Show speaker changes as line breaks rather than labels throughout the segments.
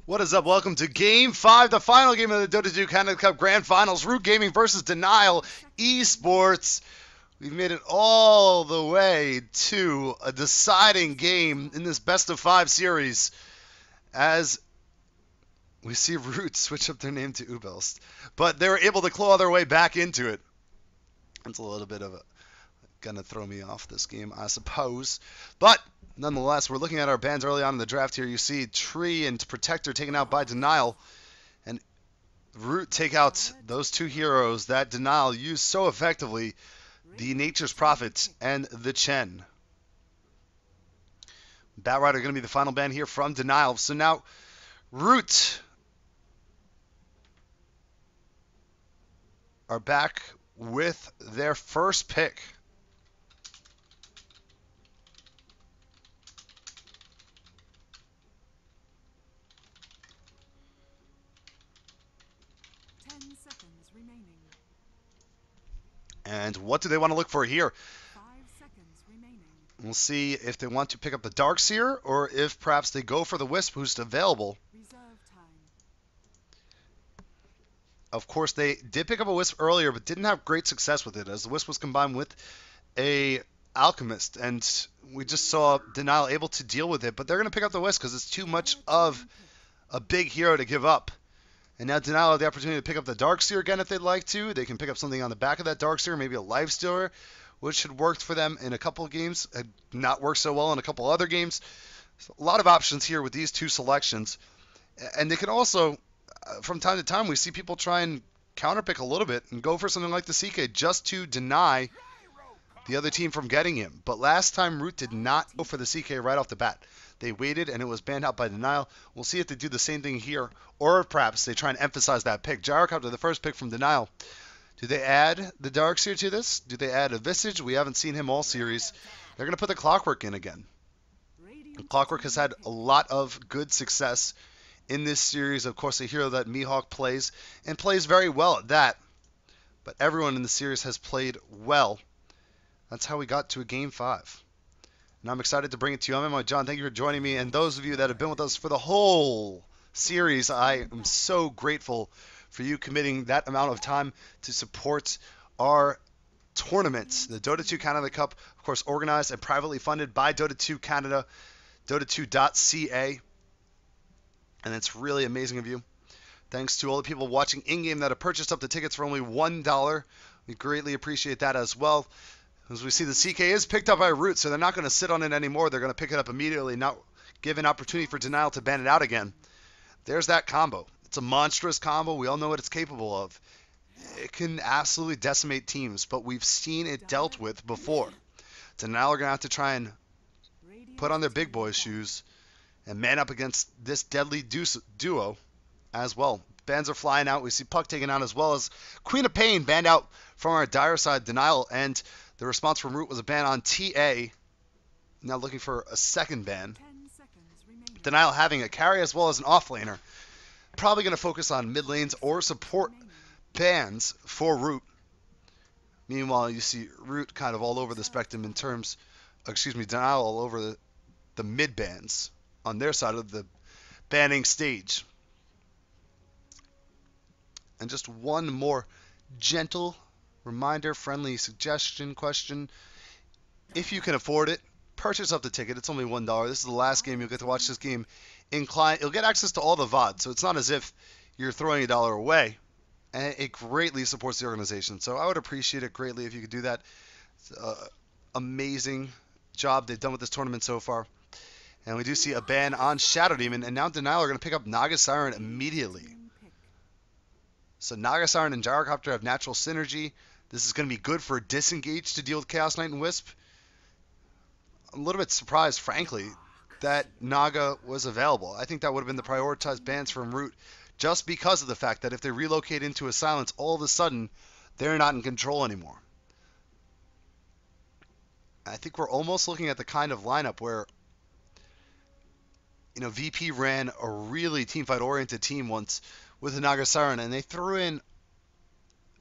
What is up? Welcome to Game 5, the final game of the Dota 2 Canada Cup Grand Finals. Root Gaming versus Denial Esports. We've made it all the way to a deciding game in this best-of-5 series as we see Root switch up their name to Ubelst. But they were able to claw their way back into it. It's a little bit of a gonna throw me off this game, I suppose. But nonetheless, we're looking at our bans early on in the draft here. You see Tree and Protector taken out by Denial, and Root take out those two heroes that Denial used so effectively, the Nature's Prophet and the Chen. Batrider going to be the final ban here from Denial. So now Root are back with their first pick. And what do they want to look for here? We'll see if they want to pick up the Darkseer or if perhaps they go for the Wisp, who's available. Of course, they did pick up a Wisp earlier, but didn't have great success with it, as the Wisp was combined with a Alchemist, and we just saw Denial able to deal with it, but they're going to pick up the Wisp because it's too much of a big hero to give up. And now Denial have the opportunity to pick up the Darkseer again if they'd like to. They can pick up something on the back of that Darkseer, maybe a Lifestealer, which had worked for them in a couple of games, had not worked so well in a couple other games. So a lot of options here with these two selections. And they can also, from time to time, we see people try and counterpick a little bit and go for something like the CK just to deny the other team from getting him. But last time, Root did not go for the CK right off the bat. They waited, and it was banned out by Denial. We'll see if they do the same thing here, or perhaps they try and emphasize that pick. Gyrocopter, the first pick from Denial. Do they add the Darkseer to this? Do they add a Visage? We haven't seen him all series. They're going to put the Clockwork in again. Clockwork has had a lot of good success in this series. Of course, a hero that Mihawk plays, and plays very well at that. But everyone in the series has played well. That's how we got to a Game 5. And I'm excited to bring it to you. I'm NYJohn. Thank you for joining me. And those of you that have been with us for the whole series, I am so grateful for you committing that amount of time to support our tournament. The Dota 2 Canada Cup, of course, organized and privately funded by Dota 2 Canada, Dota2.ca. And it's really amazing of you. Thanks to all the people watching in-game that have purchased up the tickets for only $1. We greatly appreciate that as well. As we see, the CK is picked up by Root, so they're not going to sit on it anymore. They're going to pick it up immediately, not give an opportunity for Denial to ban it out again. There's that combo. It's a monstrous combo. We all know what it's capable of. It can absolutely decimate teams, but we've seen it dealt with before. Denial are going to have to try and put on their big boy shoes and man up against this deadly duo as well. Bans are flying out. We see Puck taken out, as well as Queen of Pain banned out from our dire side, Denial, and the response from Root was a ban on TA. Now looking for a second ban. Denial having a carry as well as an offlaner. Probably going to focus on mid lanes or support bans for Root. Meanwhile, you see Root kind of all over the spectrum in terms, Denial all over the mid bans on their side of the banning stage. And just one more gentle reminder, friendly suggestion, question. If you can afford it, purchase up the ticket. It's only $1. This is the last game. You'll get to watch this game in client. You'll get access to all the VOD, so it's not as if you're throwing $1 away. And it greatly supports the organization. So I would appreciate it greatly if you could do that. It's an amazing job they've done with this tournament so far. And we do see a ban on Shadow Demon, and now Denial are going to pick up Naga Siren immediately. So Naga Siren and Gyrocopter have natural synergy. This is going to be good for Disengage to deal with Chaos Knight and Wisp. I'm a little bit surprised, frankly, that Naga was available. I think that would have been the prioritized bans from Root, just because of the fact that if they relocate into a silence, all of a sudden, they're not in control anymore. I think we're almost looking at the kind of lineup where, VP ran a really teamfight-oriented team once with the Naga Siren, and they threw in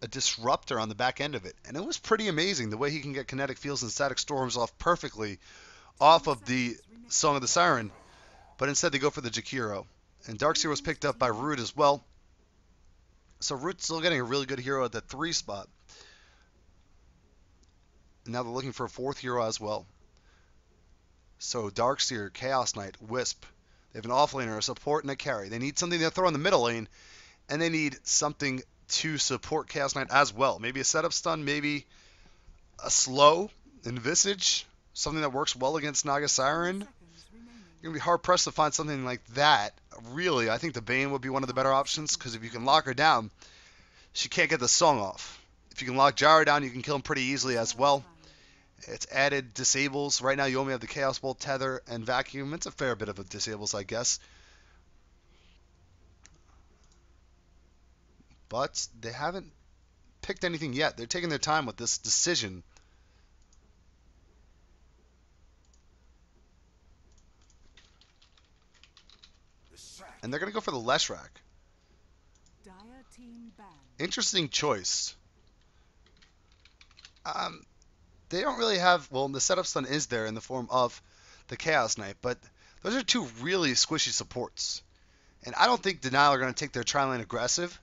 a disruptor on the back end of it. And it was pretty amazing the way he can get kinetic fields and static storms off perfectly off of the Song of the Siren. But instead they go for the Jakiro. And Darkseer was picked up by Root as well. So Root's still getting a really good hero at the 3 spot. And now they're looking for a 4th hero as well. So Darkseer, Chaos Knight, Wisp. They have an offlaner, a support, and a carry. They need something to throw in the middle lane. And they need something to support Chaos Knight as well. Maybe a setup stun, maybe a slow in Visage. Something that works well against Naga Siren. You're going to be hard-pressed to find something like that. Really, I think the Bane would be one of the better options, because if you can lock her down, she can't get the song off. If you can lock Gyro down, you can kill him pretty easily as well. It's added disables. Right now, you only have the Chaos Bolt, Tether, and Vacuum. It's a fair bit of a disables, I guess. But they haven't picked anything yet. They're taking their time with this decision. And they're going to go for the Leshrac. Interesting choice. They don't really have... Well, the setup stun is there in the form of the Chaos Knight. But those are 2 really squishy supports. And I don't think Denial are going to take their tri-lane aggressive.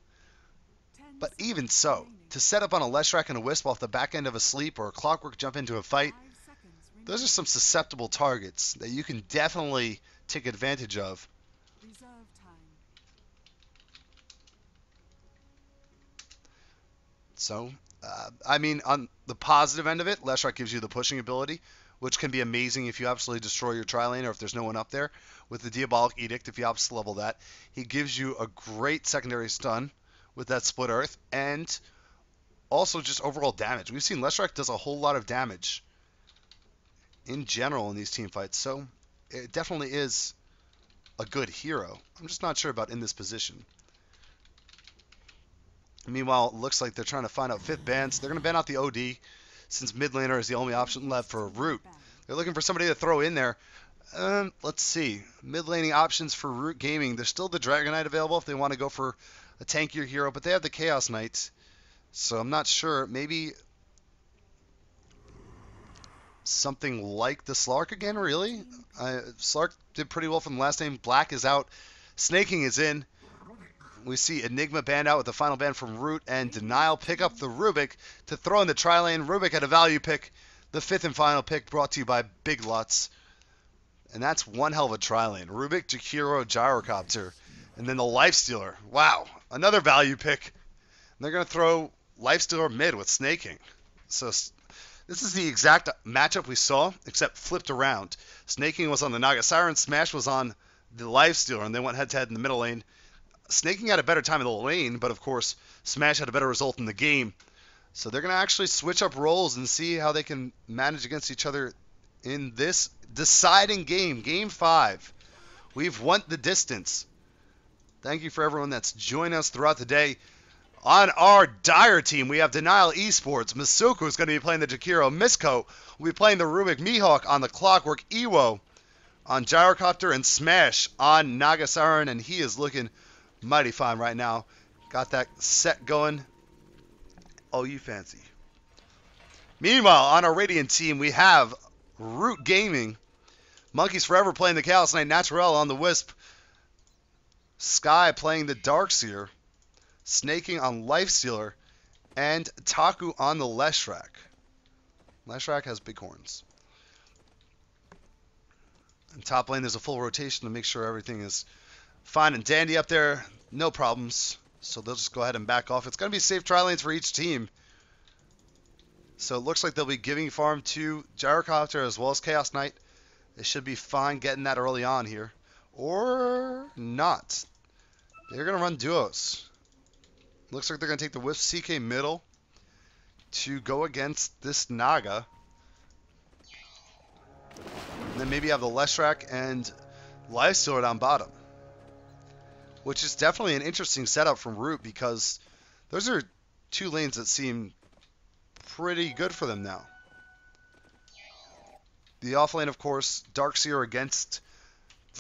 But even so, to set up on a Leshrac and a Wisp off the back end of a sleep or a Clockwork jump into a fight, those are some susceptible targets that you can definitely take advantage of. So, I mean, on the positive end of it, Leshrac gives you the pushing ability, which can be amazing if you absolutely destroy your tri-lane or if there's no one up there. With the Diabolic Edict, if you obviously level that, he gives you a great secondary stun with that Split Earth, and also just overall damage. We've seen Leshrac does a whole lot of damage in general in these team fights, so it definitely is a good hero. I'm just not sure about in this position. Meanwhile, it looks like they're trying to find out 5th bans. They're going to ban out the OD, since mid laner is the only option left for Root. They're looking for somebody to throw in there. Let's see. Mid laning options for Root Gaming. There's still the Dragon Knight available if they want to go for a tankier hero, but they have the Chaos Knight. So I'm not sure. Maybe something like the Slark again, really? Slark did pretty well from the last name. Black is out. Snaking is in. We see Enigma banned out with the final ban from Root, and Denial pick up the Rubik to throw in the tri-lane. Rubik had a value pick, the 5th and final pick brought to you by Big Lots. And that's one hell of a tri-lane. Rubik, Jakiro, Gyrocopter, and then the Lifestealer. Wow, another value pick. And they're going to throw Lifestealer mid with Snaking. So this is the exact matchup we saw, except flipped around. Snaking was on the Naga Siren, Smash was on the Lifestealer, and they went head-to-head in the middle lane. Snaking had a better time in the lane, but of course, Smash had a better result in the game. So they're going to actually switch up roles and see how they can manage against each other in this deciding game, Game 5. We've went the distance. Thank you for everyone that's joined us throughout the day. On our Dire team, we have Denial Esports. Masuku is going to be playing the Jakiro. Misko will be playing the Rubik. Mihawk on the Clockwork. Iwo on Gyrocopter, and Smash on Naga Siren, and he is looking mighty fine right now. Got that set going. Oh, you fancy. Meanwhile, on our Radiant team, we have Root Gaming. Monkeys Forever playing the Chaos Knight. Naturel on the Wisp. Sky playing the Darkseer. Snaking on Lifestealer. And Taku on the Leshrac. Leshrac has big horns. In top lane, there's a full rotation to make sure everything is fine and dandy up there. No problems. So they'll just go ahead and back off. It's going to be safe tri lanes for each team. So it looks like they'll be giving farm to Gyrocopter as well as Chaos Knight. They should be fine getting that early on here. Or not. They're going to run duos. Looks like they're going to take the Wisp CK middle to go against this Naga. And then maybe have the Leshrac and Lifestealer down bottom. Which is definitely an interesting setup from Root, because those are 2 lanes that seem pretty good for them now. The off lane, of course, Darkseer against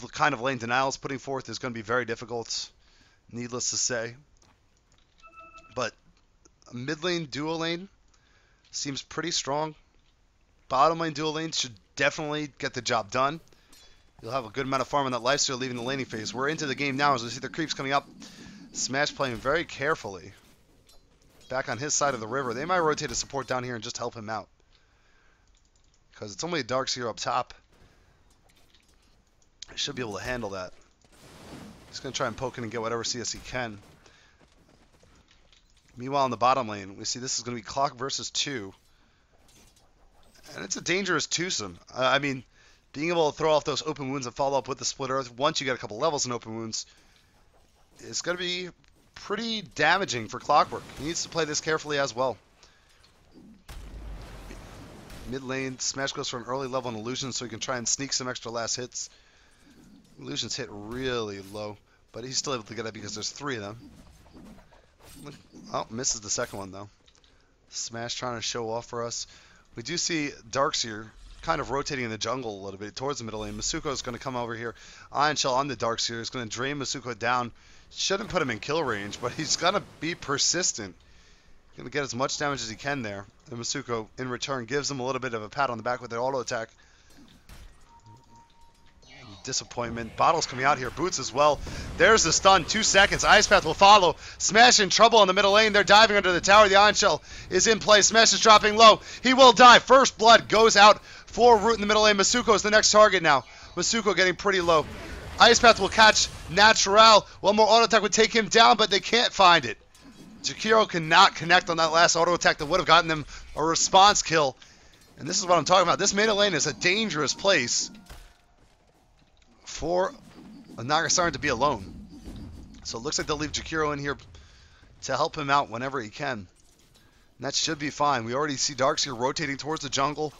the kind of lane Denial is putting forth is going to be very difficult, needless to say. But a mid lane, dual lane seems pretty strong. Bottom lane, dual lane should definitely get the job done. You'll have a good amount of farm on that lifesteal leaving the laning phase. We're into the game now as we see the creeps coming up. Smash playing very carefully. Back on his side of the river. They might rotate a support down here and just help him out. Because it's only a Darkseer up top. He should be able to handle that. He's going to try and poke in and get whatever CS he can. Meanwhile, in the bottom lane, we see this is going to be Clock versus 2. And it's a dangerous twosome. I mean, being able to throw off those open wounds and follow up with the Split Earth, once you get a couple levels in open wounds, it's going to be pretty damaging for Clockwork. He needs to play this carefully as well. Mid lane, Smash goes for an early level on Illusion so he can try and sneak some extra last hits. Illusion's hit really low, but he's still able to get it because there's 3 of them. Oh, misses the second one though. Smash trying to show off for us. We do see Darkseer kind of rotating in the jungle a little bit towards the middle lane. Masuko is going to come over here. Iron Shell on the Darkseer is going to drain Masuko down. Shouldn't put him in kill range, but he's going to be persistent. Going to get as much damage as he can there. And Masuko, in return, gives him a little bit of a pat on the back with the auto attack. Disappointment. Bottle's coming out here. Boots as well. There's the stun. 2 seconds. Ice Path will follow. Smash in trouble in the middle lane. They're diving under the tower. The Iron Shell is in play. Smash is dropping low. He will die. First blood goes out for Root in the middle lane. Masuko is the next target now. Masuko getting pretty low. Ice Path will catch Natural. One more auto attack would take him down, but they can't find it. Jakiro cannot connect on that last auto attack that would have gotten them a response kill. And this is what I'm talking about. This middle lane is a dangerous place for a Nagasiren to be alone. So it looks like they'll leave Jakiro in here to help him out whenever he can. And that should be fine. We already see Darkseer rotating towards the jungle.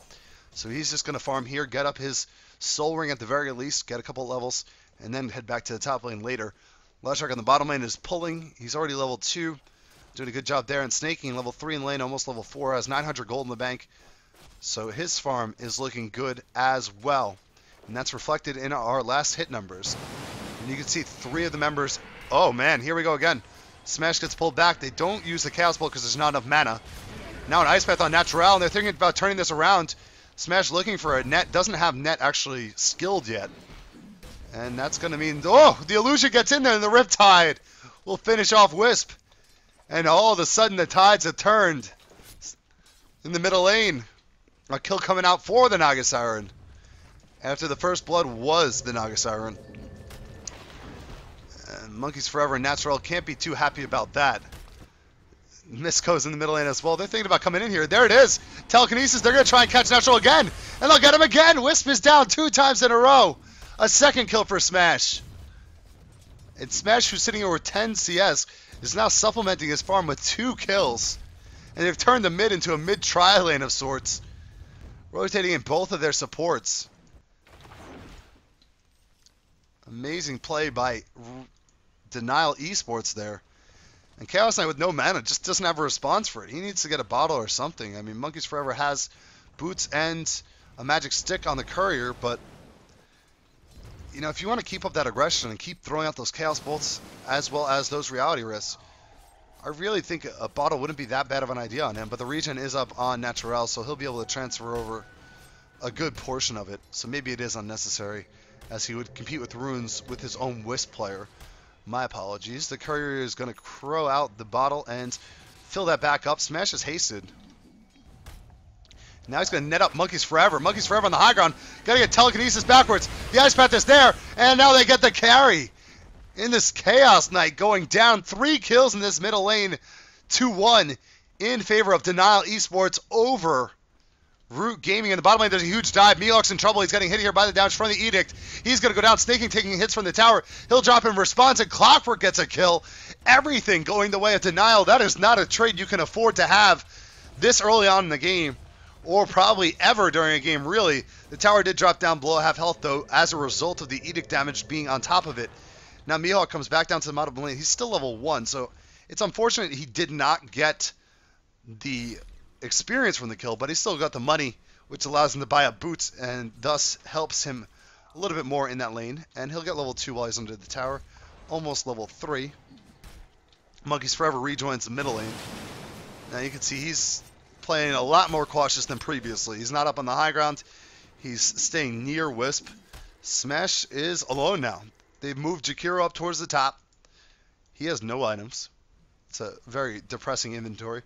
So he's just going to farm here, get up his Soul Ring at the very least, get a couple levels, and then head back to the top lane later. Leshrac on the bottom lane is pulling. He's already level 2. Doing a good job there. And Snaking, level 3 in lane, almost level 4, has 900 gold in the bank. So his farm is looking good as well. And that's reflected in our last hit numbers. And you can see 3 of the members. Oh man, here we go again. Smash gets pulled back. They don't use the Chaos Bolt because there's not enough mana. Now an Ice Path on Natural, and they're thinking about turning this around. Smash looking for a net. Doesn't have net actually skilled yet. And that's going to mean, oh, the Illusion gets in there, and the Riptide will finish off Wisp. And all of a sudden, the tides have turned in the middle lane. A kill coming out for the Nagasiren. After the first blood was the Nagasiren. And Monkeys Forever and Natural can't be too happy about that. Misko's in the middle lane as well. They're thinking about coming in here. There it is. Telekinesis. They're going to try and catch Natural again. And they'll get him again. Wisp is down 2 times in a row. A second kill for Smash. And Smash, who's sitting over 10 CS, is now supplementing his farm with 2 kills. And they've turned the mid into a mid-tri lane of sorts. Rotating in both of their supports. Amazing play by Denial Esports there. And Chaos Knight with no mana just doesn't have a response for it. He needs to get a bottle or something. I mean, Monkeys Forever has boots and a magic stick on the courier, but you know, if you want to keep up that aggression and keep throwing out those Chaos Bolts as well as those reality risks, I really think a bottle wouldn't be that bad of an idea on him. But the regen is up on Natural, so he'll be able to transfer over a good portion of it. So maybe it is unnecessary, as he would compete with runes with his own Wisp player. My apologies. The courier is going to crow out the bottle and fill that back up. Smash is hasted. Now he's going to net up Monkeys Forever. Monkeys Forever on the high ground. Got to get Telekinesis backwards. The Ice Path is there. And now they get the carry. In this Chaos Knight going down. 3 kills in this middle lane. 2-1 in favor of Denial Esports over Root Gaming. In the bottom lane, there's a huge dive. Mealok's in trouble. He's getting hit here by the damage from the Edict. He's going to go down. Snaking, taking hits from the tower. He'll drop in response, and Clockwork gets a kill. Everything going the way of Denial. That is not a trade you can afford to have this early on in the game, or probably ever during a game, really. The tower did drop down below half health, though, as a result of the Edict damage being on top of it. Now, Mihawk comes back down to the bottom lane. He's still level 1, so it's unfortunate he did not get the experience from the kill, but he still got the money, which allows him to buy up boots and thus helps him a little bit more in that lane. And he'll get level 2 while he's under the tower, almost level 3. Monkeys Forever rejoins the middle lane. Now you can see he's playing a lot more cautious than previously. He's not up on the high ground. He's staying near Wisp. Smash is alone now. They've moved Jakiro up towards the top. He has no items. It's a very depressing inventory.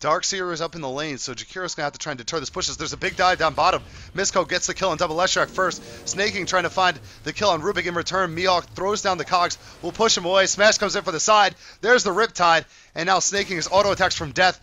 Darkseer is up in the lane, so Jakiro's going to have to try and deter this pushes. There's a big dive down bottom. Misko gets the kill on double Leshrac first. Snaking trying to find the kill on Rubik in return. Mihawk throws down the cogs. Will push him away. Smash comes in for the side. There's the Riptide. And now Snaking is auto attacks from death.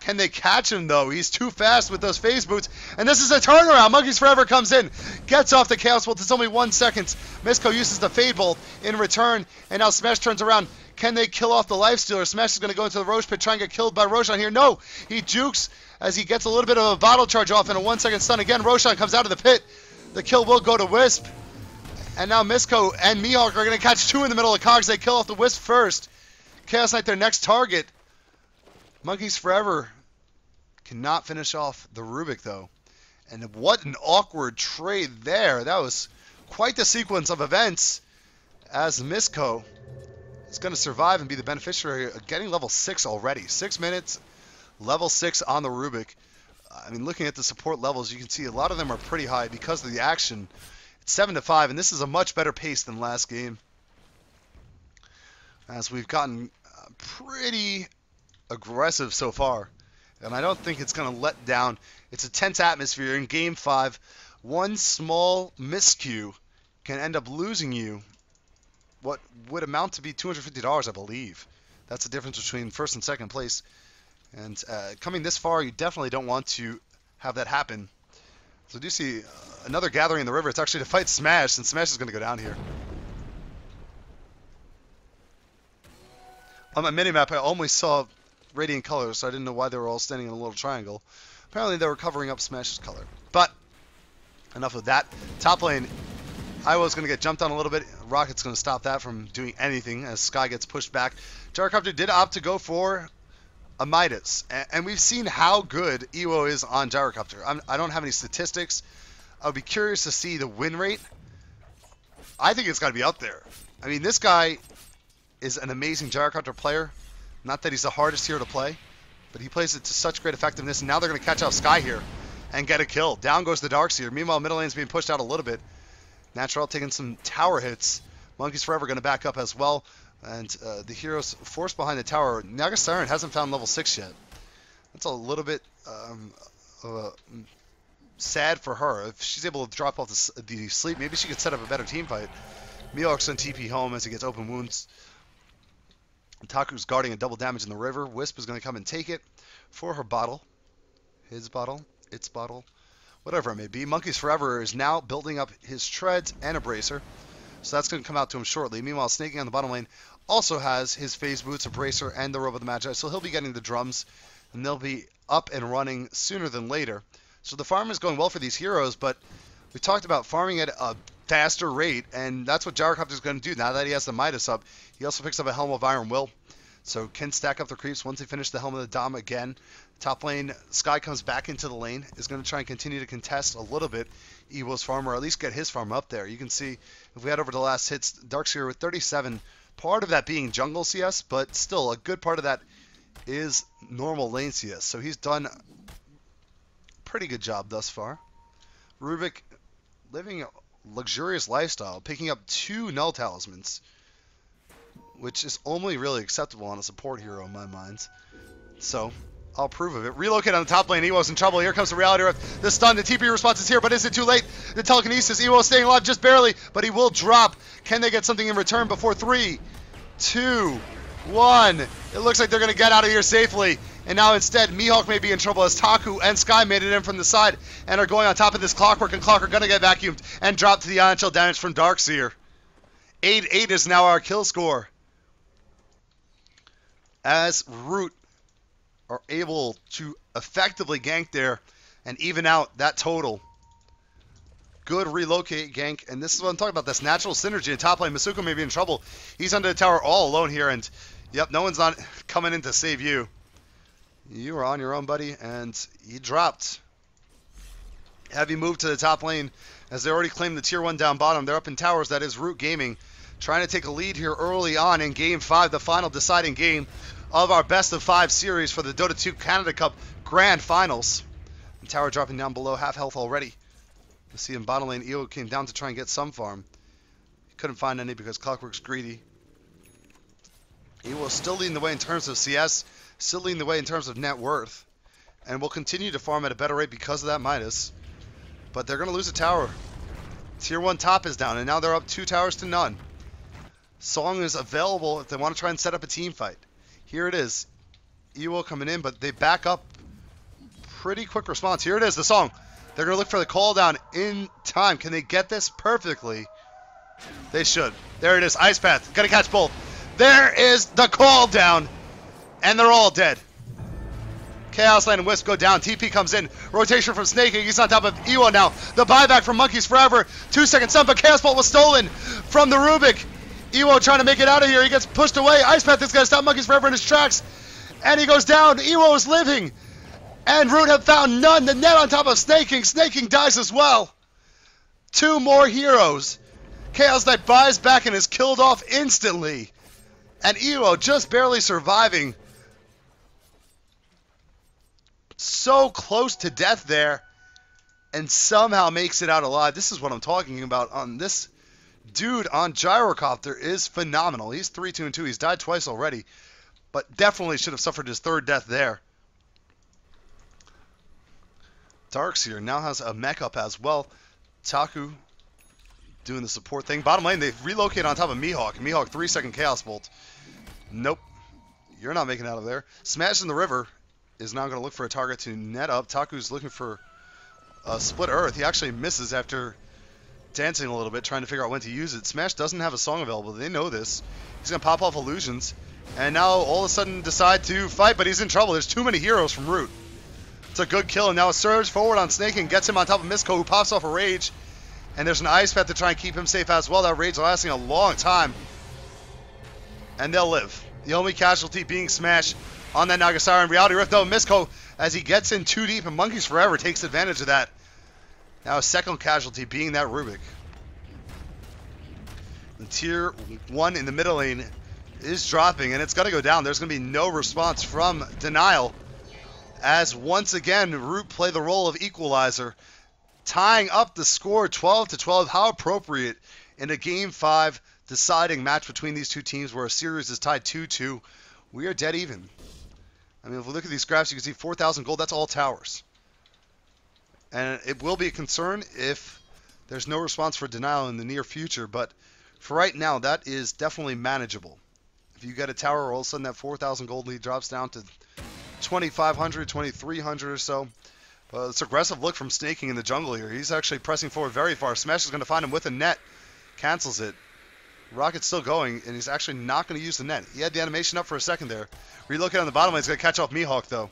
Can they catch him, though? He's too fast with those phase boots. And this is a turnaround. Monkeys Forever comes in. Gets off the Chaos Bolt. It's only 1 second. Misko uses the Fade Bolt in return. And now Smash turns around. Can they kill off the Lifestealer? Smash is going to go into the Roche Pit, try and get killed by Roshan here. No, he jukes as he gets a little bit of a bottle charge off and a 1 second stun. Again, Roshan comes out of the pit. The kill will go to Wisp. And now Misko and Mihawk are going to catch two in the middle of cogs. They kill off the Wisp first. Chaos Knight their next target. Monkeys Forever cannot finish off the Rubik, though. And what an awkward trade there. That was quite the sequence of events as Misko is going to survive and be the beneficiary of getting level 6 already. 6 minutes, level 6 on the Rubik. I mean, looking at the support levels, you can see a lot of them are pretty high because of the action. It's 7-5, and this is a much better pace than last game, as we've gotten pretty aggressive so far. And I don't think it's going to let down. It's a tense atmosphere in Game 5. One small miscue can end up losing you what would amount to be $250, I believe. That's the difference between first and second place. And coming this far, you definitely don't want to have that happen. So I do see another gathering in the river. It's actually to fight Smash, and Smash is going to go down here. On my minimap, I almost saw radiant colors, so I didn't know why they were all standing in a little triangle. Apparently they were covering up Smash's color. But enough of that. Top lane, Iwo's going to get jumped on a little bit. Rocket's going to stop that from doing anything as Sky gets pushed back. Gyrocopter did opt to go for a Midas, and we've seen how good Iwo is on Gyrocopter. I don't have any statistics. I would be curious to see the win rate. I think it's got to be up there. I mean, this guy is an amazing Gyrocopter player. Not that he's the hardest hero to play, but he plays it to such great effectiveness. And now they're going to catch out Sky here and get a kill. Down goes the Darkseer. Meanwhile, middle lane's being pushed out a little bit. Natural taking some tower hits. Monkeys Forever going to back up as well. And the heroes forced behind the tower. Naga Siren hasn't found level 6 yet. That's a little bit sad for her. If she's able to drop off the sleep, maybe she could set up a better team fight. Mihawk's on TP home as he gets open wounds. Taku's guarding a double damage in the river. Wisp is going to come and take it for her bottle. His bottle. Its bottle. Whatever it may be. Monkeys Forever is now building up his treads and a bracer. So that's going to come out to him shortly. Meanwhile, Snaking on the bottom lane also has his phase boots, a bracer, and the robe of the Magi. So he'll be getting the drums, and they'll be up and running sooner than later. So the farm is going well for these heroes, but we talked about farming at a faster rate, and that's what Gyrocopter is going to do now that he has the Midas up. He also picks up a Helm of Iron Will, so can stack up the creeps once they finish the Helm of the Dom again. Top lane, Sky comes back into the lane, is going to try and continue to contest a little bit Ewo's farm, or at least get his farm up there. You can see, if we head over to the last hits, Darkseer with 37, part of that being jungle CS, but still, a good part of that is normal lane CS. So he's done a pretty good job thus far. Rubik living a luxurious lifestyle, picking up 2 Null Talismans, which is only really acceptable on a support hero in my mind. So I'll approve of it. Relocate on the top lane. Ewo's in trouble. Here comes the Reality Rift. The stun, the TP response is here, but is it too late? The telekinesis. Ewo staying alive just barely, but he will drop. Can they get something in return before 3, 2, 1? It looks like they're going to get out of here safely. And now instead, Mihawk may be in trouble as Taku and Sky made it in from the side and are going on top of this Clockwork, and Clockwork going to get vacuumed and drop to the ion chill damage from Darkseer. 8-8 is now our kill score, as Root are able to effectively gank there and even out that total. Good relocate gank, and this is what I'm talking about, this natural synergy in top lane. Masuko may be in trouble. He's under the tower all alone here, and yep, no one's not coming in to save you. You are on your own, buddy, and he dropped. Heavy move to the top lane as they already claimed the tier 1 down bottom. They're up in towers. That is Root Gaming trying to take a lead here early on in Game 5, the final deciding game of our best of 5 series for the Dota 2 Canada Cup Grand Finals. And tower dropping down below half health already. You see in bottom lane, Ewo came down to try and get some farm. He couldn't find any because Clockwork's greedy. Ewo still leading the way in terms of CS, still leading the way in terms of net worth, and will continue to farm at a better rate because of that Midas. But they're going to lose a tower. Tier 1 top is down, and now they're up 2 towers to none. Song is available if they want to try and set up a team fight. Here it is. Ewo coming in, but they back up. Pretty quick response. Here it is, the Song. They're going to look for the call down in time. Can they get this perfectly? They should. There it is. Ice Path. Got to catch both. There is the call down. And they're all dead. Chaos Land and Wisp go down. TP comes in. Rotation from Snake. He's on top of Ewo now. The buyback from Monkeys Forever. 2-second stun, but Chaos Bolt was stolen from the Rubik. Ewo trying to make it out of here. He gets pushed away. Ice Path is going to stop Monkeys Forever in his tracks. And he goes down. Ewo is living. And Root have found none. The net on top of Snaking. Snaking dies as well. 2 more heroes. Chaos Knight buys back and is killed off instantly. And Ewo just barely surviving. So close to death there. And somehow makes it out alive. This is what I'm talking about. On this dude on Gyrocopter is phenomenal. He's 3-2-2. He's died twice already. But definitely should have suffered his 3rd death there. Darkseer now has a mech up as well. Taku doing the support thing. Bottom lane, they relocate on top of Mihawk. Mihawk 3-second Chaos Bolt. Nope. You're not making it out of there. Smash in the River is now going to look for a target to net up. Taku's looking for a split earth. He actually misses after dancing a little bit, trying to figure out when to use it. Smash doesn't have a song available. They know this. He's going to pop off illusions. And now all of a sudden decide to fight, but he's in trouble. There's too many heroes from Root. It's a good kill, and now a surge forward on Snake and gets him on top of Misko, who pops off a Rage. And there's an Ice Path to try and keep him safe as well. That Rage lasting a long time. And they'll live. The only casualty being Smash on that Nagasara. In Reality Rift, though, Misko, as he gets in too deep, and Monkeys Forever takes advantage of that. Now a second casualty being that Rubik. And Tier 1 in the middle lane is dropping, and it's going to go down. There's going to be no response from Denial. As once again, Root play the role of equalizer, tying up the score 12-12. How appropriate in a Game 5 deciding match between these two teams where a series is tied 2-2. We are dead even. I mean, if we look at these graphs, you can see 4,000 gold. That's all towers. And it will be a concern if there's no response for Denial in the near future. But for right now, that is definitely manageable. If you get a tower, all of a sudden that 4,000 gold lead drops down to 2,500, 2,300 or so. But it's an aggressive look from Snaking in the jungle here. He's actually pressing forward very far. Smash is going to find him with a net. Cancels it. Rocket's still going, and he's actually not going to use the net. He had the animation up for a second there. Relocate on the bottom lane. He's going to catch off Mihawk, though.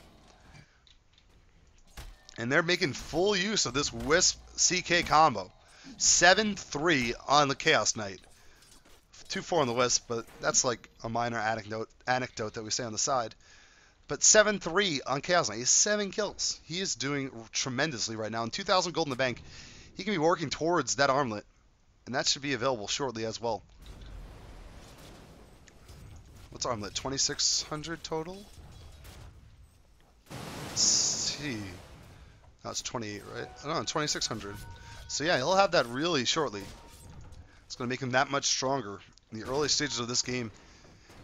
And they're making full use of this Wisp CK combo. 7-3 on the Chaos Knight. 2-4 on the Wisp, but that's like a minor anecdote that we say on the side. But 7-3 on Chaos Knight. He has 7 kills. He is doing tremendously right now. And 2,000 gold in the bank. He can be working towards that armlet. And that should be available shortly as well. What's armlet? 2,600 total? Let's see. No, it's 28, right? Oh, no, 2,600. So yeah, he'll have that really shortly. It's going to make him that much stronger in the early stages of this game.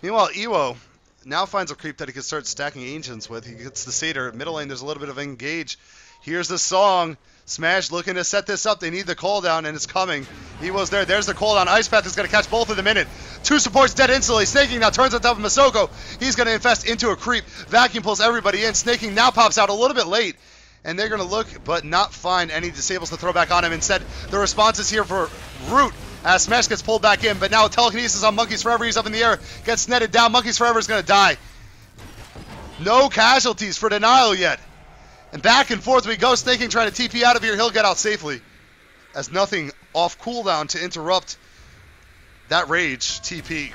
Meanwhile, Ewo now finds a creep that he can start stacking Ancients with. He gets the Satyr. Middle lane, there's a little bit of engage. Here's the Song. Smash looking to set this up. They need the cooldown, and it's coming. Ewo's there. There's the cooldown. Ice Path is going to catch both of them in it. 2 supports dead instantly. Snaking now turns on top of Masoko. He's going to infest into a creep. Vacuum pulls everybody in. Snaking now pops out a little bit late. And they're going to look, but not find any disables to throw back on him. Instead, the response is here for Root. As Smash gets pulled back in, but now Telekinesis on Monkeys Forever. He's up in the air. Gets netted down. Monkeys Forever is going to die. No casualties for Denial yet. And back and forth we go. Snaking trying to TP out of here. He'll get out safely. As nothing off cooldown to interrupt that Rage TP.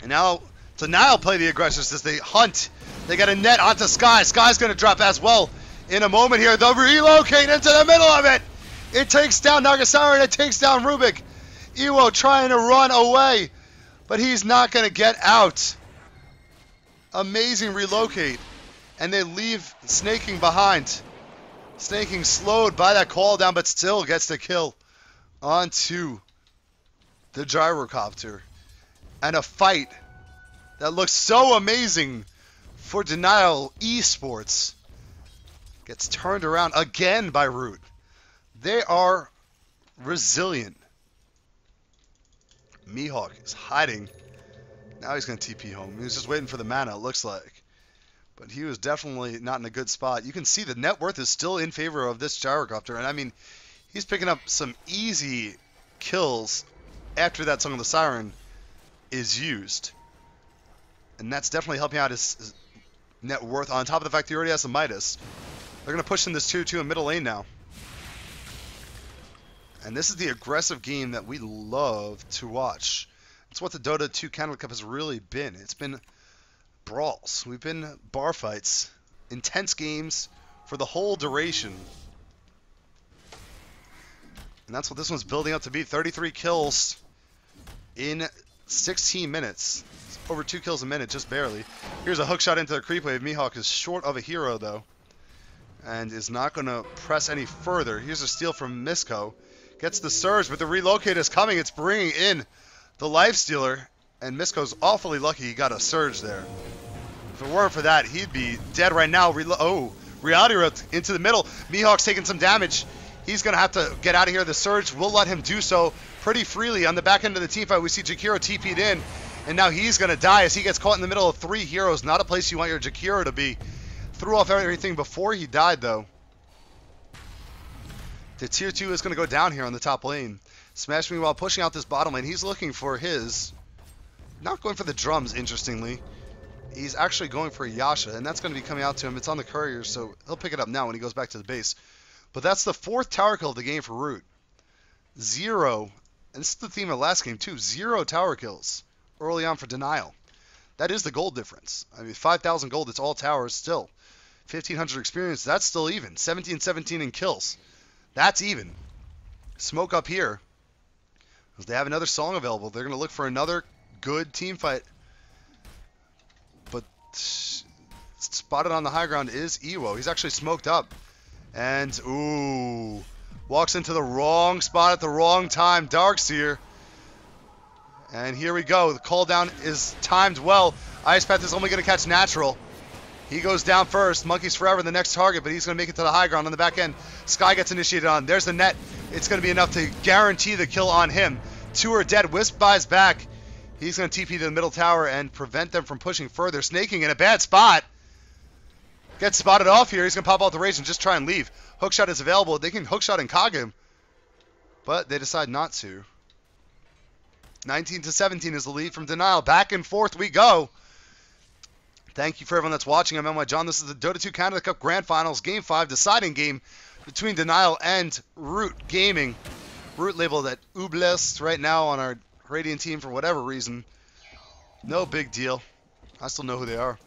And now Denial play the aggressors as they hunt. They got a net onto Sky. Sky's going to drop as well in a moment here. They'll relocate into the middle of it. It takes down Nagasara and it takes down Rubik. Ewo trying to run away, but he's not going to get out. Amazing relocate. And they leave Snaking behind. Snaking slowed by that call down, but still gets the kill onto the gyrocopter. And a fight that looks so amazing for Denial Esports gets turned around again by Root. They are resilient. Mihawk is hiding. Now he's going to TP home. He was just waiting for the mana, it looks like. But he was definitely not in a good spot. You can see the net worth is still in favor of this gyrocopter. And I mean, he's picking up some easy kills after that Song of the Siren is used. And that's definitely helping out his net worth, on top of the fact he already has the Midas. They're going to push in this 2-2 in middle lane now. And this is the aggressive game that we love to watch. It's what the Dota 2 Canada Cup has really been. It's been brawls. We've been bar fights. Intense games for the whole duration. And that's what this one's building up to be. 33 kills in 16 minutes. It's over 2 kills a minute, just barely. Here's a hook shot into the creep wave. Mihawk is short of a hero, though, and is not going to press any further. Here's a steal from Misko. Gets the surge, but the relocate is coming. It's bringing in the lifestealer, and Misko's awfully lucky he got a surge there. If it weren't for that, he'd be dead right now. Reality ripped into the middle. Mihawk's taking some damage. He's going to have to get out of here. The surge will let him do so pretty freely. On the back end of the team fight, we see Jakiro TP'd in, and now he's going to die as he gets caught in the middle of 3 heroes. Not a place you want your Jakiro to be. Threw off everything before he died, though. The tier 2 is going to go down here on the top lane. Smash meanwhile pushing out this bottom lane. He's looking for his... Not going for the drums, interestingly. He's actually going for a Yasha, and that's going to be coming out to him. It's on the courier, so he'll pick it up now when he goes back to the base. But that's the 4th tower kill of the game for Root. 0, and this is the theme of last game too, 0 tower kills early on for Denial. That is the gold difference. I mean, 5,000 gold, it's all towers still. 1,500 experience, that's still even. 17-17 in kills. That's even. Smoke up here. Because they have another song available. They're going to look for another good team fight. But spotted on the high ground is Ewo. He's actually smoked up. And, ooh, walks into the wrong spot at the wrong time. Darkseer. And here we go. The call down is timed well. Ice Path is only going to catch natural. He goes down first. Monkey's forever the next target, but he's going to make it to the high ground on the back end. Sky gets initiated on. There's the net. It's going to be enough to guarantee the kill on him. 2 are dead. Wisp buys back. He's going to TP to the middle tower and prevent them from pushing further. Snaking in a bad spot. Gets spotted off here. He's going to pop out the rage and just try and leave. Hookshot is available. They can hookshot and cog him, but they decide not to. 19-17 is the lead from Denial. Back and forth we go. Thank you for everyone that's watching. I'm NYJohn. This is the Dota 2 Canada Cup Grand Finals, Game 5, deciding game between Denial and Root Gaming. Root labeled at Ublest right now on our Radiant team for whatever reason. No big deal. I still know who they are.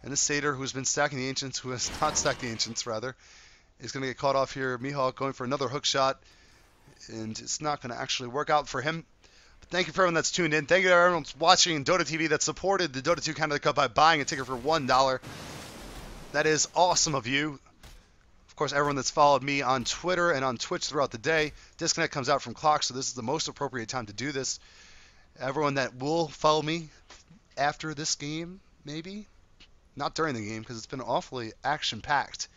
And this Satyr, who's been stacking the Ancients, who has not stacked the Ancients, rather, is going to get caught off here. Mihawk going for another hook shot, and it's not going to actually work out for him. Thank you for everyone that's tuned in. Thank you to everyone that's watching Dota TV that supported the Dota 2 Canada Cup by buying a ticket for $1. That is awesome of you. Of course, everyone that's followed me on Twitter and on Twitch throughout the day. Disconnect comes out from clock, so this is the most appropriate time to do this. Everyone that will follow me after this game, maybe. Not during the game, because it's been awfully action-packed.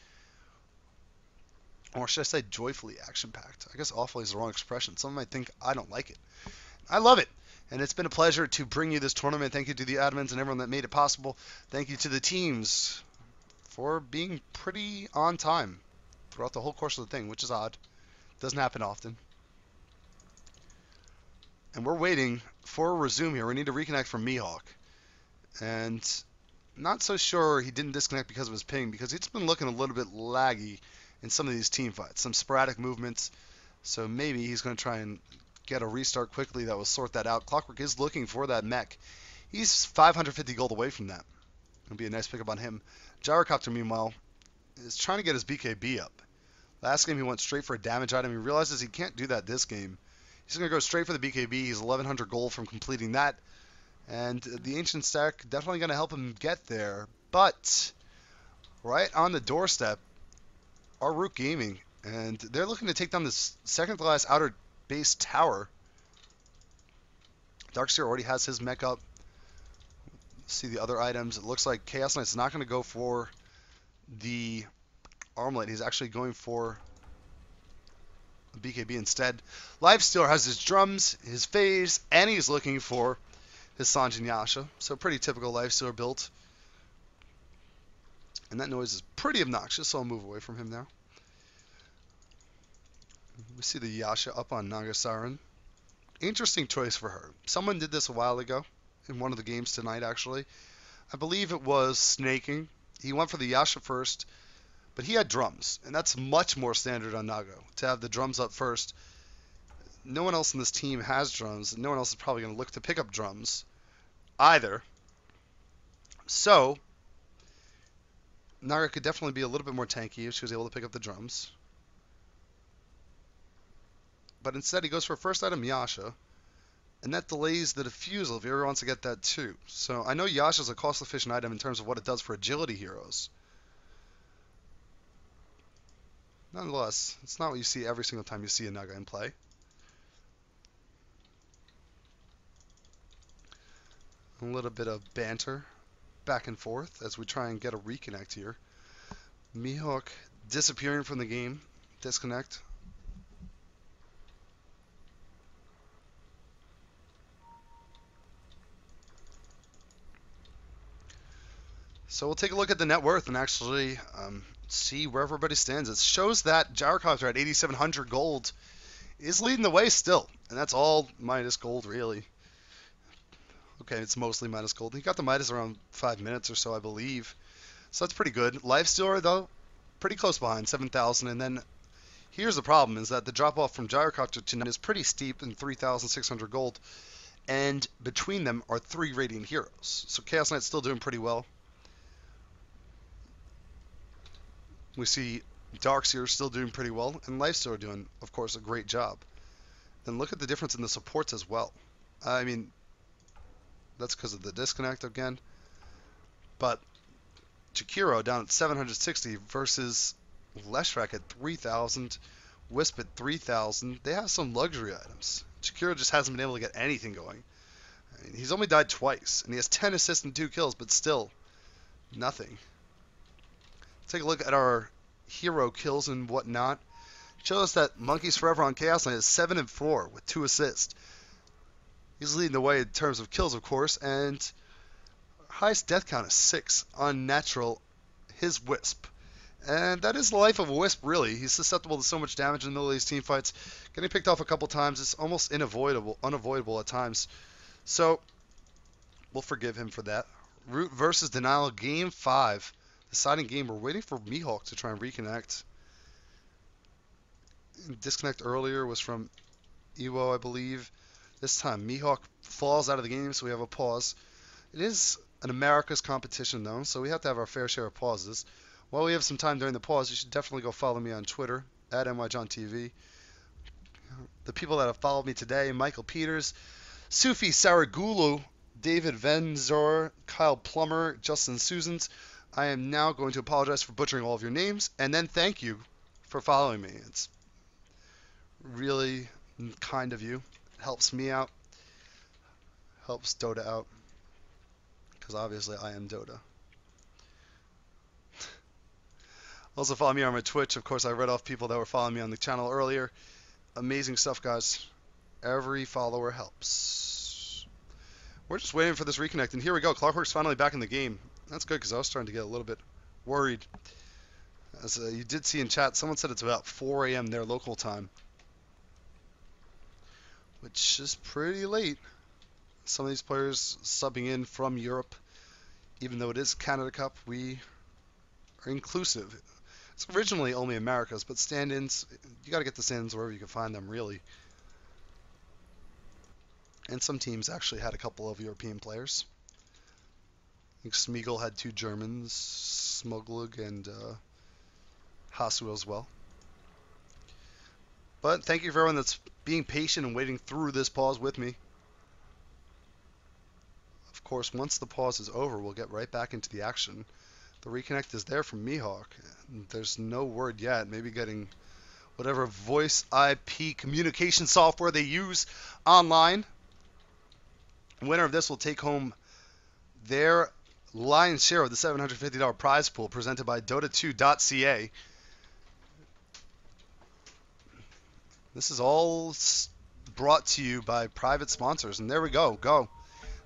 Or should I say joyfully action-packed? I guess awfully is the wrong expression. Some might think I don't like it. I love it, and it's been a pleasure to bring you this tournament. Thank you to the admins and everyone that made it possible. Thank you to the teams for being pretty on time throughout the whole course of the thing, which is odd. Doesn't happen often. And we're waiting for a resume here. We need to reconnect from Mihawk. And not so sure he didn't disconnect because of his ping, because it's been looking a little bit laggy in some of these team fights. Some sporadic movements. So maybe he's going to try and get a restart quickly that will sort that out. Clockwork is looking for that mech. He's 550 gold away from that. It'll be a nice pickup on him. Gyrocopter, meanwhile, is trying to get his BKB up. Last game he went straight for a damage item. He realizes he can't do that this game. He's going to go straight for the BKB. He's 1100 gold from completing that. And the Ancient stack definitely going to help him get there. But right on the doorstep are Root Gaming, and they're looking to take down this second to last outer base tower. Darkseer already has his mech up. See the other items. It looks like Chaos Knight's not going to go for the Armlet. He's actually going for a BKB instead. Lifestealer has his drums, his phase, and he's looking for his Sanjin Yasha. So pretty typical Lifestealer build. And that noise is pretty obnoxious, so I'll move away from him now. We see the Yasha up on Naga Siren. Interesting choice for her. Someone did this a while ago in one of the games tonight, actually. I believe it was Snaking. He went for the Yasha first, but he had drums, and that's much more standard on Nago, to have the drums up first. No one else in this team has drums, and no one else is probably going to look to pick up drums either. So, Naga could definitely be a little bit more tanky if she was able to pick up the drums. But instead he goes for first item Yasha, and that delays the defusal if he ever wants to get that too. So I know Yasha's a cost efficient item in terms of what it does for agility heroes. Nonetheless, it's not what you see every single time you see a Naga in play. A little bit of banter back and forth as we try and get a reconnect here. Mihawk disappearing from the game. Disconnect. So we'll take a look at the net worth and actually see where everybody stands. It shows that Gyrocopter at 8,700 gold is leading the way still. And that's all minus gold, really. Okay, it's mostly minus gold. He got the Midas around 5 minutes or so, I believe. So that's pretty good. Lifestealer, though, pretty close behind, 7,000. And then here's the problem, is that the drop-off from Gyrocopter to 9 is pretty steep in 3,600 gold. And between them are 3 Radiant Heroes. So Chaos Knight's still doing pretty well. We see Darkseer still doing pretty well, and Lifestealer doing, of course, a great job. And look at the difference in the supports as well. I mean, that's because of the disconnect again. But Chikiro down at 760 versus Leshrac at 3,000, Wisp at 3,000. They have some luxury items. Chikiro just hasn't been able to get anything going. I mean, he's only died twice, and he has 10 assists and 2 kills, but still, nothing. Take a look at our hero kills and whatnot. Show us that Monkeys Forever on Chaos Knight is 7 and 4 with 2 assists. He's leading the way in terms of kills, of course, and highest death count is 6. Unnatural, his Wisp. And that is the life of a Wisp, really. He's susceptible to so much damage in the middle of these team fights. Getting picked off a couple times is almost unavoidable at times. So, we'll forgive him for that. Root versus Denial, Game 5. Deciding game. We're waiting for Mihawk to try and reconnect. Disconnect earlier was from Iwo, I believe. This time, Mihawk falls out of the game, so we have a pause. It is an America's competition, though, so we have to have our fair share of pauses. While we have some time during the pause, you should definitely go follow me on Twitter, at NYJohn TV. The people that have followed me today, Michael Peters, Sufi Saragulu, David Venzor, Kyle Plummer, Justin Susans. I am now going to apologize for butchering all of your names, and then thank you for following me. It's really kind of you. It helps me out, helps Dota out, because obviously I am Dota. Also follow me on my Twitch. Of course, I read off people that were following me on the channel earlier. Amazing stuff, guys. Every follower helps. We're just waiting for this reconnect, and here we go. Clockwork's finally back in the game. That's good, because I was starting to get a little bit worried. As you did see in chat, someone said it's about 4 a.m. their local time, which is pretty late. Some of these players subbing in from Europe, even though it is Canada Cup, we are inclusive. It's originally only Americas, but stand-ins, you got to get the stand-ins wherever you can find them, really. And some teams actually had a couple of European players. I think Smeagol had 2 Germans, Smuglug and Hasu as well. But thank you for everyone that's being patient and waiting through this pause with me. Of course, once the pause is over, we'll get right back into the action. The reconnect is there from Mihawk. There's no word yet. Maybe getting whatever voice IP communication software they use online. Winner of this will take home their lion's share of the $750 prize pool presented by Dota2.ca. This is all brought to you by private sponsors, and there we go.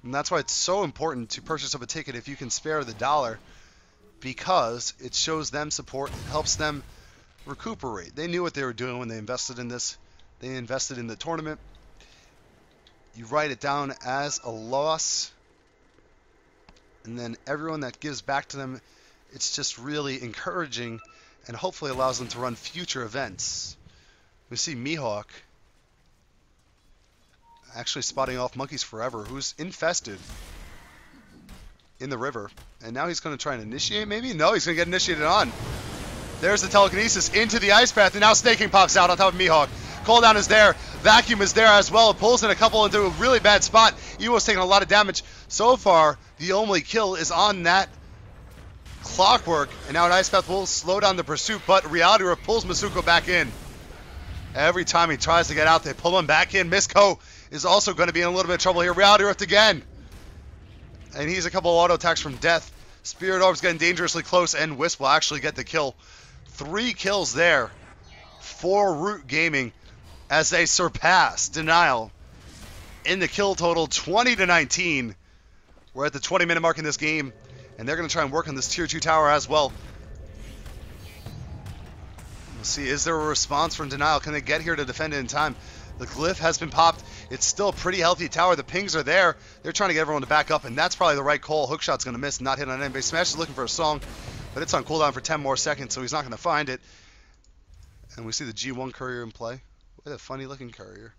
And that's why it's so important to purchase up a ticket if you can spare the dollar, because it shows them support, it helps them recuperate. They knew what they were doing when they invested in this. They invested in the tournament. You write it down as a loss, and then everyone that gives back to them, it's just really encouraging and hopefully allows them to run future events. We see Mihawk actually spotting off Monkeys Forever, who's infested in the river. And now he's going to try and initiate, maybe? No, he's going to get initiated on. There's the telekinesis into the ice path, and now Snaking pops out on top of Mihawk. Cooldown is there. Vacuum is there as well. It pulls in a couple into a really bad spot. Ewo's taking a lot of damage. So far, the only kill is on that Clockwork. And now an ice path will slow down the pursuit, but Reality Rift pulls Masuko back in. Every time he tries to get out, they pull him back in. Misko is also going to be in a little bit of trouble here. Reality Rift again. And he's a couple of auto attacks from death. Spirit Orb's getting dangerously close, and Wisp will actually get the kill. 3 kills there for Root Gaming as they surpass Denial in the kill total, 20-19. We're at the 20-minute mark in this game, and they're going to try and work on this Tier 2 tower as well. We'll see, is there a response from Denial? Can they get here to defend it in time? The glyph has been popped. It's still a pretty healthy tower. The pings are there. They're trying to get everyone to back up, and that's probably the right call. Hookshot's going to miss, not hit on anybody. Smash is looking for a song, but it's on cooldown for 10 more seconds, so he's not going to find it. And we see the G1 courier in play. What a funny looking courier.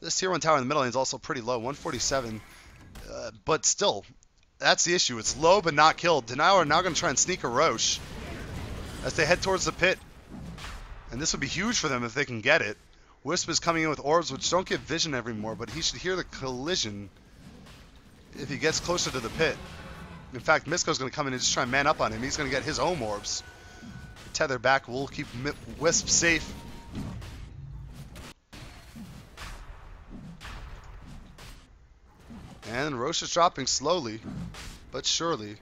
This Tier 1 tower in the middle lane is also pretty low, 147. But still, that's the issue. It's low but not killed. Denial are now going to try and sneak a Roche as they head towards the pit. And this would be huge for them if they can get it. Wisp is coming in with orbs, which don't give vision anymore, but he should hear the collision if he gets closer to the pit. In fact, Misko's going to come in and just try and man up on him. He's going to get his own orbs. Tether back will keep Wisp safe. And Roche is dropping slowly, but surely.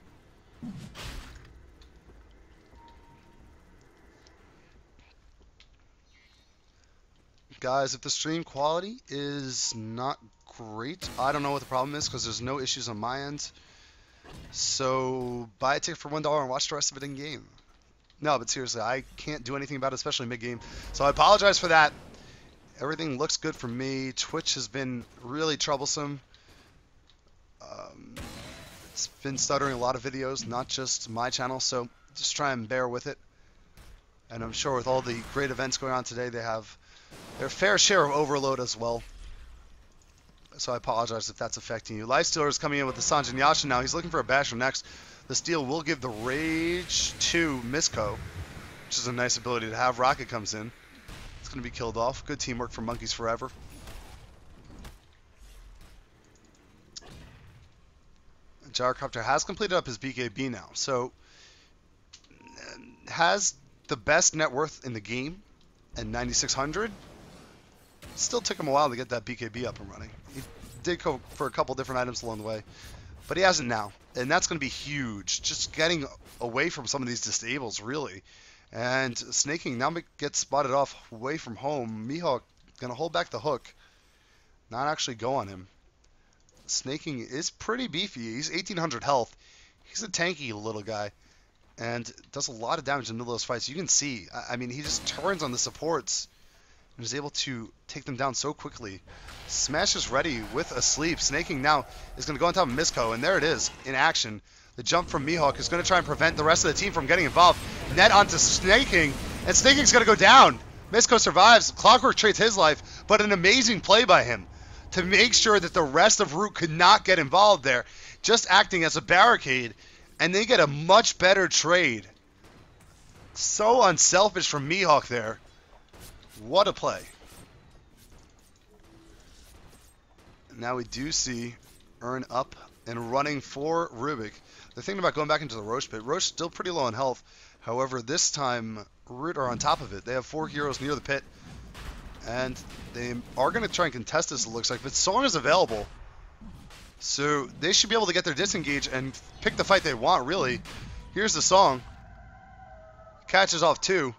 Guys, if the stream quality is not great, I don't know what the problem is, because there's no issues on my end. So buy a ticket for $1 and watch the rest of it in game. No, but seriously, I can't do anything about it, especially mid-game. So I apologize for that. Everything looks good for me. Twitch has been really troublesome. It's been stuttering a lot of videos, not just my channel, so just try and bear with it. And I'm sure with all the great events going on today, they have their fair share of overload as well. So I apologize if that's affecting you. Lifestealer is coming in with the Sanjin Yashin now. He's looking for a basher next. The steal will give the Rage to Misko, which is a nice ability to have. Rocket comes in. It's going to be killed off. Good teamwork from Monkeys Forever. Gyrocopter has completed up his BKB now, so has the best net worth in the game at 9,600. Still took him a while to get that BKB up and running. He did go for a couple different items along the way, but he hasn't now, and that's going to be huge. Just getting away from some of these disables, really. And Snaking now gets spotted off away from home. Mihawk going to hold back the hook, not actually go on him. Snaking is pretty beefy. He's 1,800 health. He's a tanky little guy and does a lot of damage in the middle of those fights. You can see, I mean, he just turns on the supports and is able to take them down so quickly. Smash is ready with a sleep. Snaking now is going to go on top of Misko, and there it is in action. The jump from Mihawk is going to try and prevent the rest of the team from getting involved. Net onto Snaking, and Snaking's going to go down. Misko survives. Clockwork trades his life, but an amazing play by him to make sure that the rest of Root could not get involved there, just acting as a barricade, and they get a much better trade. So unselfish from Mihawk there. What a play. Now we do see Earn up and running for Rubik. They're thinking about going back into the Roche pit. Roche still pretty low on health. However, this time, Root are on top of it. They have 4 heroes near the pit. And they are going to try and contest this, it looks like. But Song is available. So they should be able to get their disengage and pick the fight they want, really. Here's the Song. Catches off 2.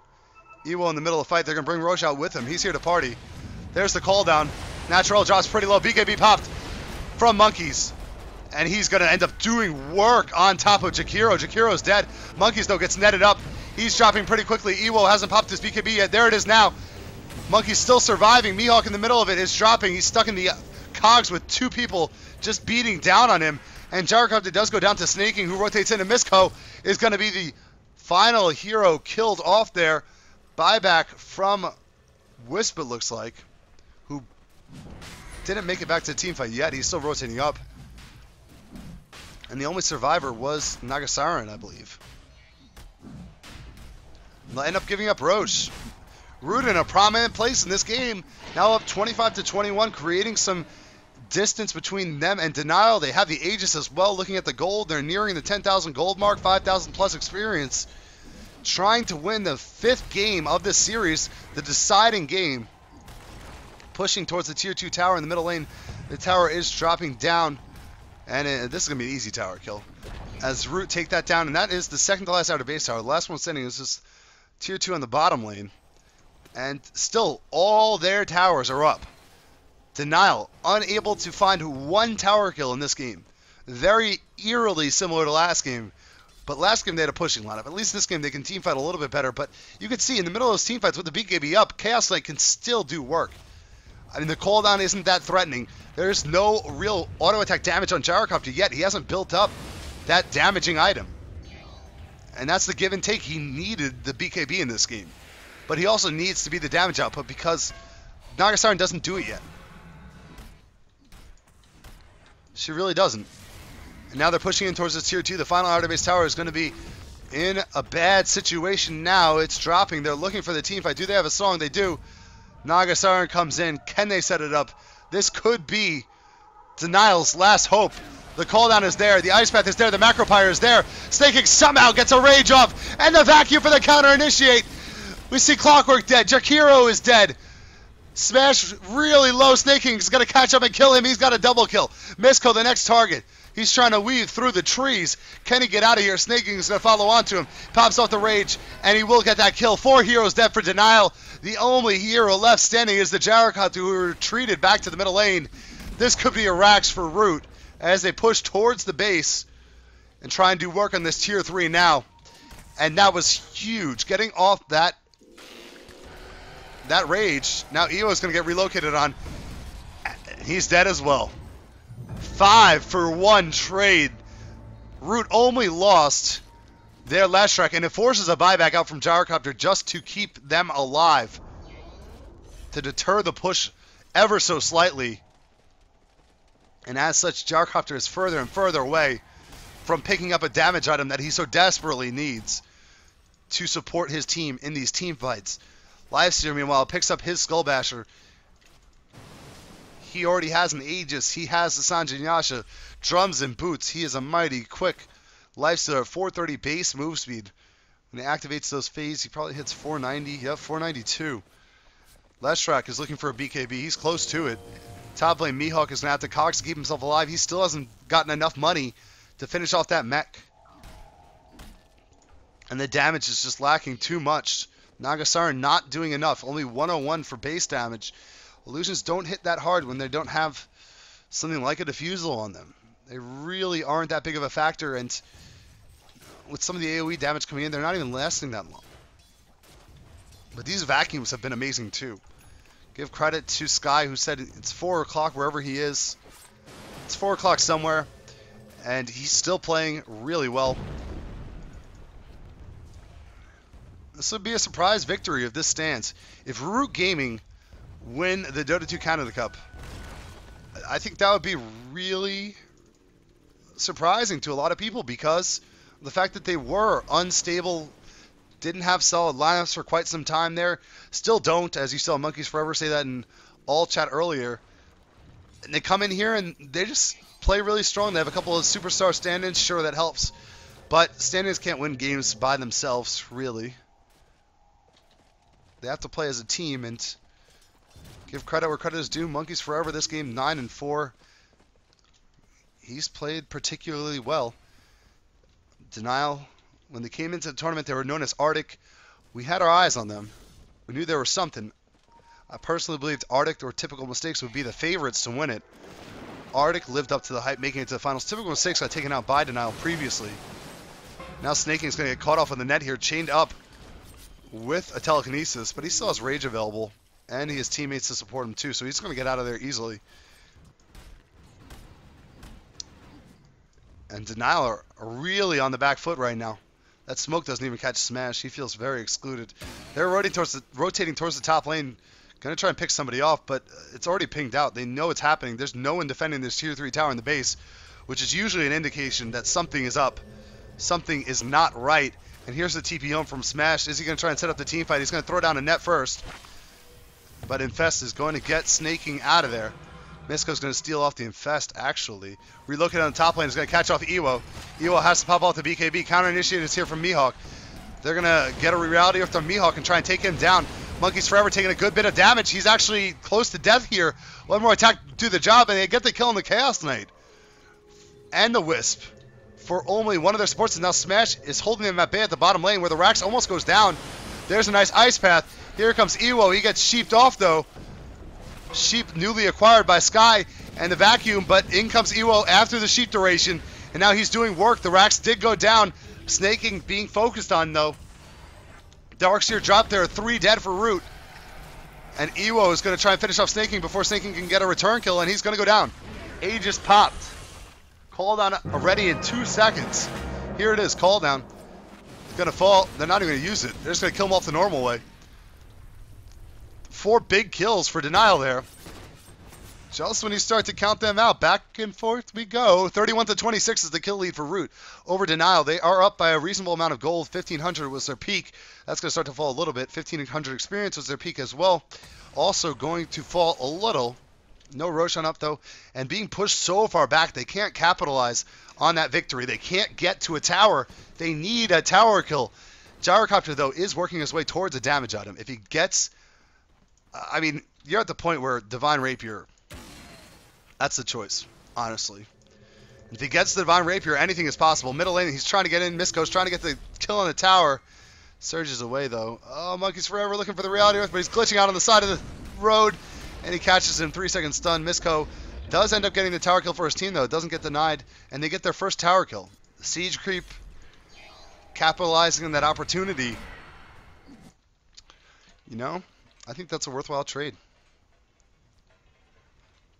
Ewo in the middle of the fight. They're going to bring Roche out with him. He's here to party. There's the call down. Natural drops pretty low. BKB popped from Monkeys. And he's going to end up doing work on top of Jakiro. Jakiro's dead. Monkeys, though, gets netted up. He's dropping pretty quickly. Ewo hasn't popped his BKB yet. There it is now. Monkey's still surviving. Mihawk in the middle of it is dropping. He's stuck in the cogs with 2 people just beating down on him. And Gyrocopter does go down to Snaking, who rotates into Misko. Is going to be the final hero killed off there. Buyback from Wisp, it looks like, who didn't make it back to the team fight yet. He's still rotating up. And the only survivor was Nagasaran, I believe. They'll end up giving up Roche. Root in a prominent place in this game. Now up 25-21, creating some distance between them and Denial. They have the Aegis as well. Looking at the gold, they're nearing the 10,000 gold mark, 5,000 plus experience. Trying to win the 5th game of this series, the deciding game. Pushing towards the tier 2 tower in the middle lane. The tower is dropping down. And this is going to be an easy tower kill. As Root take that down, and that is the second to last outer base tower. The last one standing is just tier 2 on the bottom lane. And still, all their towers are up. Denial, unable to find 1 tower kill in this game. Very eerily similar to last game. But last game they had a pushing lineup. At least this game they can teamfight a little bit better. But you can see in the middle of those teamfights with the BKB up, Chaos Knight can still do work. I mean, the cooldown isn't that threatening. There's no real auto attack damage on Gyrocopter yet. He hasn't built up that damaging item. And that's the give and take. He needed the BKB in this game. But he also needs to be the damage output because Nagasaran doesn't do it yet. She really doesn't. And now they're pushing in towards this tier 2. The final outer base tower is going to be in a bad situation now. It's dropping. They're looking for the team fight. Do they have a song? They do. Nagasaran comes in. Can they set it up? This could be Denial's last hope. The cooldown is there. The Ice Path is there. The Macropyre is there. Snaking somehow gets a rage off. And the vacuum for the counter initiate. We see Clockwork dead. Jakiro is dead. Smash really low. Snaking is going to catch up and kill him. He's got a double kill. Misko, the next target. He's trying to weave through the trees. Can he get out of here? Snaking is going to follow on to him. Pops off the rage, and he will get that kill. 4 heroes dead for Denial. The only hero left standing is the Gyrocopter, who retreated back to the middle lane. This could be a Rax for Root as they push towards the base and try and do work on this tier 3 now. And that was huge. Getting off that rage. Now Ewo is going to get relocated on. He's dead as well. 5-for-1 trade. Root only lost their last strike, and it forces a buyback out from Gyrocopter just to keep them alive. To deter the push ever so slightly. And as such, Gyrocopter is further and further away from picking up a damage item that he so desperately needs to support his team in these team fights. Lifesteer, meanwhile, picks up his Skull Basher. He already has an Aegis. He has the Sanjin Yasha. Drums and boots. He is a mighty quick Lifesteer at 430 base move speed. When he activates those phase, he probably hits 490. Yep, 492. Leshrak is looking for a BKB. He's close to it. Top lane, Mihawk is going to have to cogs to keep himself alive. He still hasn't gotten enough money to finish off that mech. And the damage is just lacking too much. Nagasaran not doing enough. Only 101 for base damage. Illusions don't hit that hard when they don't have something like a diffusal on them. They really aren't that big of a factor, and with some of the AoE damage coming in, they're not even lasting that long. But these vacuums have been amazing too. Give credit to Sky, who said it's 4 o'clock wherever he is. It's 4 o'clock somewhere, and he's still playing really well. This would be a surprise victory if this stands. If Root Gaming win the Dota 2 Canada Cup, I think that would be really surprising to a lot of people because of the fact that they were unstable, didn't have solid lineups for quite some time there, still don't, as you saw Monkeys Forever say that in all chat earlier. And they come in here and they just play really strong. They have a couple of superstar stand-ins. Sure, that helps. But stand-ins can't win games by themselves, really. They have to play as a team and give credit where credit is due. Monkeys forever. This game 9-4. He's played particularly well. Denial. When they came into the tournament, they were known as Arctic. We had our eyes on them. We knew there was something. I personally believed Arctic or Typical Mistakes would be the favorites to win it. Arctic lived up to the hype, making it to the finals. Typical Mistakes got taken out by Denial previously. Now Snaking is going to get caught off on the net here, chained up with a telekinesis, but he still has rage available, and he has teammates to support him too, so he's going to get out of there easily. And Denial are really on the back foot right now. That smoke doesn't even catch Smash. He feels very excluded. They're rotating towards the top lane. Going to try and pick somebody off, but it's already pinged out. They know it's happening. There's no one defending this tier 3 tower in the base, which is usually an indication that something is up. Something is not right. And here's the TP home from Smash. Is he going to try and set up the team fight? He's going to throw down a net first. But Infest is going to get Snaking out of there. Misko's going to steal off the Infest, actually. Relocated on the top lane is going to catch off Ewo. Ewo has to pop off the BKB. Counter-initiated is here from Mihawk. They're going to get a reality off from Mihawk and try and take him down. Monkeys Forever taking a good bit of damage. He's actually close to death here. One more attack to do the job, and they get the kill on the Chaos Knight. And the Wisp for only one of their supports. And now Smash is holding them at bay at the bottom lane where the Rax almost goes down. There's a nice ice path. Here comes Ewo. He gets sheeped off, though. Sheep newly acquired by Sky and the Vacuum, but in comes Ewo after the sheep duration, and now he's doing work. The Rax did go down. Snaking being focused on, though. Darkseer dropped there, 3 dead for Root. And Ewo is going to try and finish off Snaking before Snaking can get a return kill, and he's going to go down. Aegis popped. Call down already in 2 seconds. Here it is, call down. It's going to fall. They're not even going to use it. They're just going to kill him off the normal way. 4 big kills for Denial there. Just when you start to count them out, back and forth we go. 31-26 is the kill lead for Root over Denial. They are up by a reasonable amount of gold. 1,500 was their peak. That's going to start to fall a little bit. 1,500 experience was their peak as well. Also going to fall a little. No Roshan up, though. And being pushed so far back, they can't capitalize on that victory. They can't get to a tower. They need a tower kill. Gyrocopter, though, is working his way towards a damage item. If he gets... I mean, you're at the point where Divine Rapier... That's the choice, honestly. If he gets the Divine Rapier, anything is possible. Middle lane, he's trying to get in. Misko's trying to get the kill on the tower. Surges away, though. Oh, Monkeys Forever looking for the Reality Earth, but he's glitching out on the side of the road, and he catches him. 3-second stun. Misko does end up getting the tower kill for his team, though. It doesn't get denied, and they get their first tower kill. The Siege Creep capitalizing on that opportunity. You know, I think that's a worthwhile trade.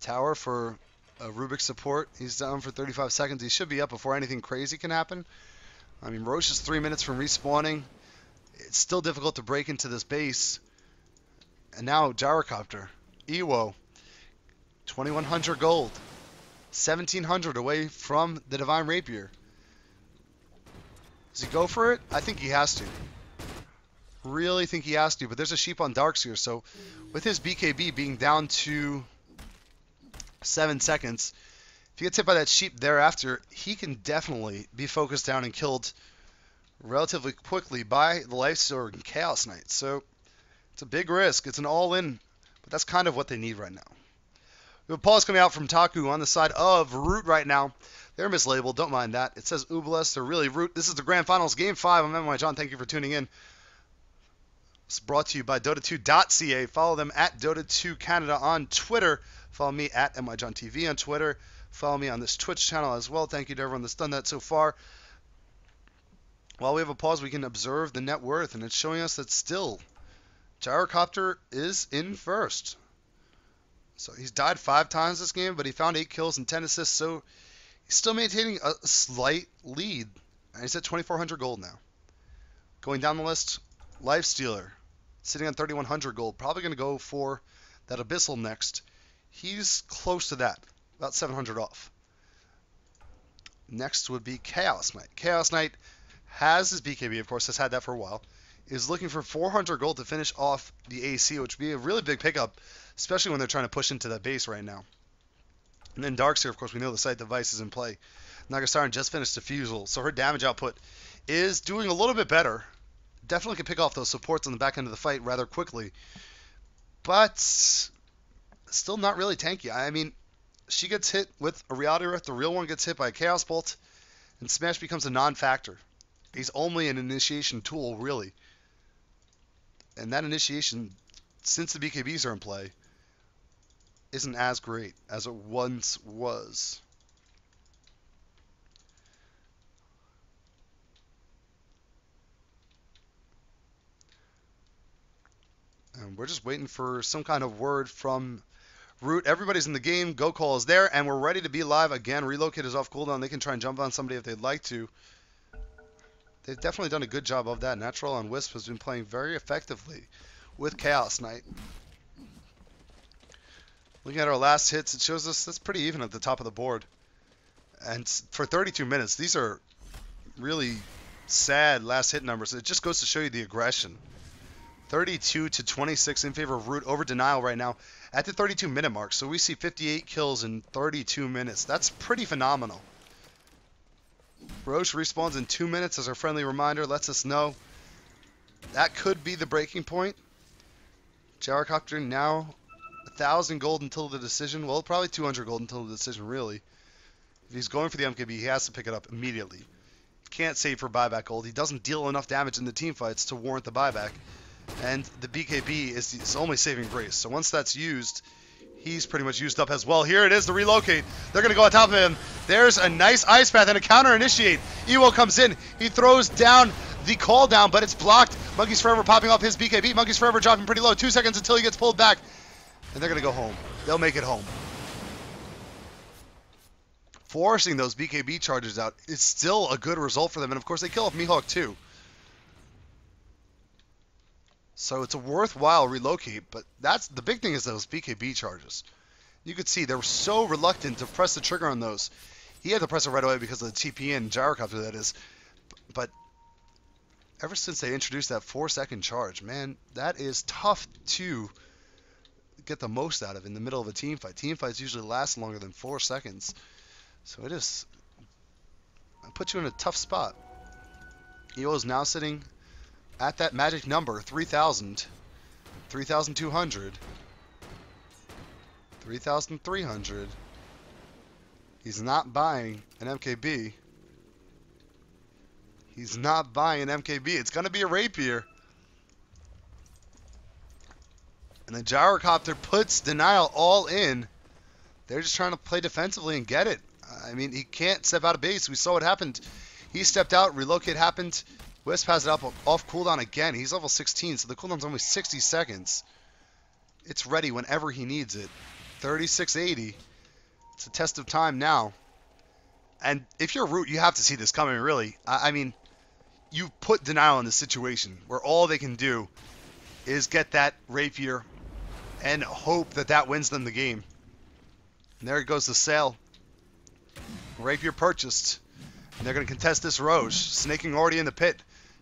Tower for Rubik's support. He's down for 35 seconds. He should be up before anything crazy can happen. I mean, Roche is 3 minutes from respawning. It's still difficult to break into this base. And now Gyrocopter. Ewo. 2,100 gold. 1,700 away from the Divine Rapier. Does he go for it? I think he has to. Really think he has to. But there's a sheep on Darkseer. So with his BKB being down to 7 seconds, if he gets hit by that sheep thereafter, he can definitely be focused down and killed relatively quickly by the Lifestealer and Chaos Knight. So it's a big risk. It's an all-in, but that's kind of what they need right now. We have a pause coming out from Taku on the side of Root right now. They're mislabeled. Don't mind that. It says Ublis. They're really Root. This is the Grand Finals, Game 5. I'm NYJohn. Thank you for tuning in. It's brought to you by Dota2.ca. Follow them at Dota2 Canada on Twitter. Follow me at NYJohnTV on Twitter. Follow me on this Twitch channel as well. Thank you to everyone that's done that so far. While we have a pause, we can observe the net worth, and it's showing us that still Gyrocopter is in first. So he's died 5 times this game, but he found 8 kills and 10 assists, so he's still maintaining a slight lead. And he's at 2,400 gold now. Going down the list, Lifestealer, sitting on 3,100 gold. Probably going to go for that Abyssal next. He's close to that, about 700 off. Next would be Chaos Knight. Chaos Knight has his BKB, of course, has had that for a while. Is looking for 400 gold to finish off the AC, which would be a really big pickup, especially when they're trying to push into that base right now. And then Darkseer, of course, we know the site device is in play. Nagasaran just finished Diffusal, so her damage output is doing a little bit better. Definitely can pick off those supports on the back end of the fight rather quickly. But still not really tanky. I mean, she gets hit with a Reality Rift, the real one gets hit by a Chaos Bolt, and Smash becomes a non-factor. He's only an initiation tool, really. And that initiation, since the BKBs are in play, isn't as great as it once was. And we're just waiting for some kind of word from Root. Everybody's in the game. Go Call is there, and we're ready to be live again. Relocate is off cooldown. They can try and jump on somebody if they'd like to. They've definitely done a good job of that. Natural on Wisp has been playing very effectively with Chaos Knight. Looking at our last hits, it shows us that's pretty even at the top of the board. And for 32 minutes, these are really sad last hit numbers. It just goes to show you the aggression. 32 to 26 in favor of Root over Denial right now at the 32-minute mark. So we see 58 kills in 32 minutes. That's pretty phenomenal. Roche respawns in 2 minutes as our friendly reminder. Lets us know that could be the breaking point. Gyrocopter now 1,000 gold until the decision. Well, probably 200 gold until the decision, really. If he's going for the MKB, he has to pick it up immediately. He can't save for buyback gold. He doesn't deal enough damage in the team fights to warrant the buyback. And the BKB is his only saving grace. So once that's used, he's pretty much used up as well. Here it is, the relocate. They're going to go on top of him. There's a nice ice path and a counter initiate. Ewo comes in. He throws down the call down, but it's blocked. Monkeys Forever popping off his BKB. Monkeys Forever dropping pretty low. 2 seconds until he gets pulled back. And they're going to go home. They'll make it home. Forcing those BKB charges out is still a good result for them. And of course, they kill off Mihawk too. So it's a worthwhile relocate, but that's the big thing is those BKB charges. You could see they were so reluctant to press the trigger on those. He had to press it right away because of the TP and gyrocopter, that is. But ever since they introduced that 4-second charge, man, that is tough to get the most out of in the middle of a team fight. Team fights usually last longer than 4 seconds. So it puts you in a tough spot. EO is now sitting at that magic number, 3,000, 3,200, 3,300. He's not buying an MKB. He's not buying an MKB. It's going to be a rapier. And the gyrocopter puts Denial all in. They're just trying to play defensively and get it. I mean, he can't step out of base. We saw what happened. He stepped out. Relocate happened. Wisp has it up off cooldown again. He's level 16, so the cooldown's only 60 seconds. It's ready whenever he needs it. 3680. It's a test of time now. And if you're Root, you have to see this coming, really. I mean, you put Denial in this situation where all they can do is get that rapier and hope that that wins them the game. And there goes the sale. Rapier purchased. And they're going to contest this Roche. Snaking already in the pit,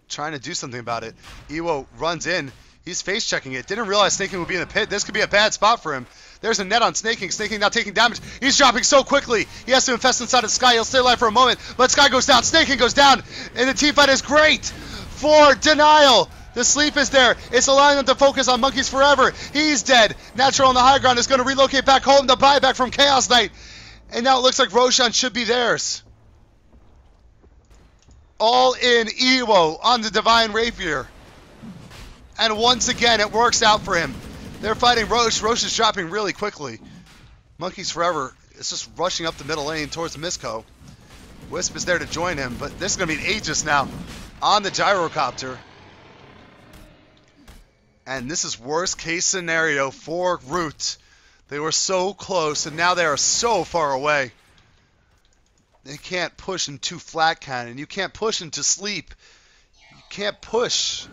trying to do something about it. Ewo runs in. He's face checking it. Didn't realize Snaking would be in the pit. This could be a bad spot for him. There's a net on Snaking. Snaking now taking damage. He's dropping so quickly. He has to infest inside of Sky. He'll stay alive for a moment, but Sky goes down. Snaking goes down. And the team fight is great for Denial. The sleep is there. It's allowing them to focus on Monkeys Forever. He's dead. Natural on the high ground is going to relocate back home. The buyback from Chaos Knight. And now it looks like Roshan should be theirs. All in Ewo on the Divine Rapier. And once again, it works out for him. They're fighting Roche. Roche is dropping really quickly. Monkeys Forever is just rushing up the middle lane towards the Misco. Wisp is there to join him, but this is going to be an Aegis now on the gyrocopter. And this is worst case scenario for Root. They were so close, and now they are so far away. They can't push into Flat Cannon. You can't push into Sleep. You can't push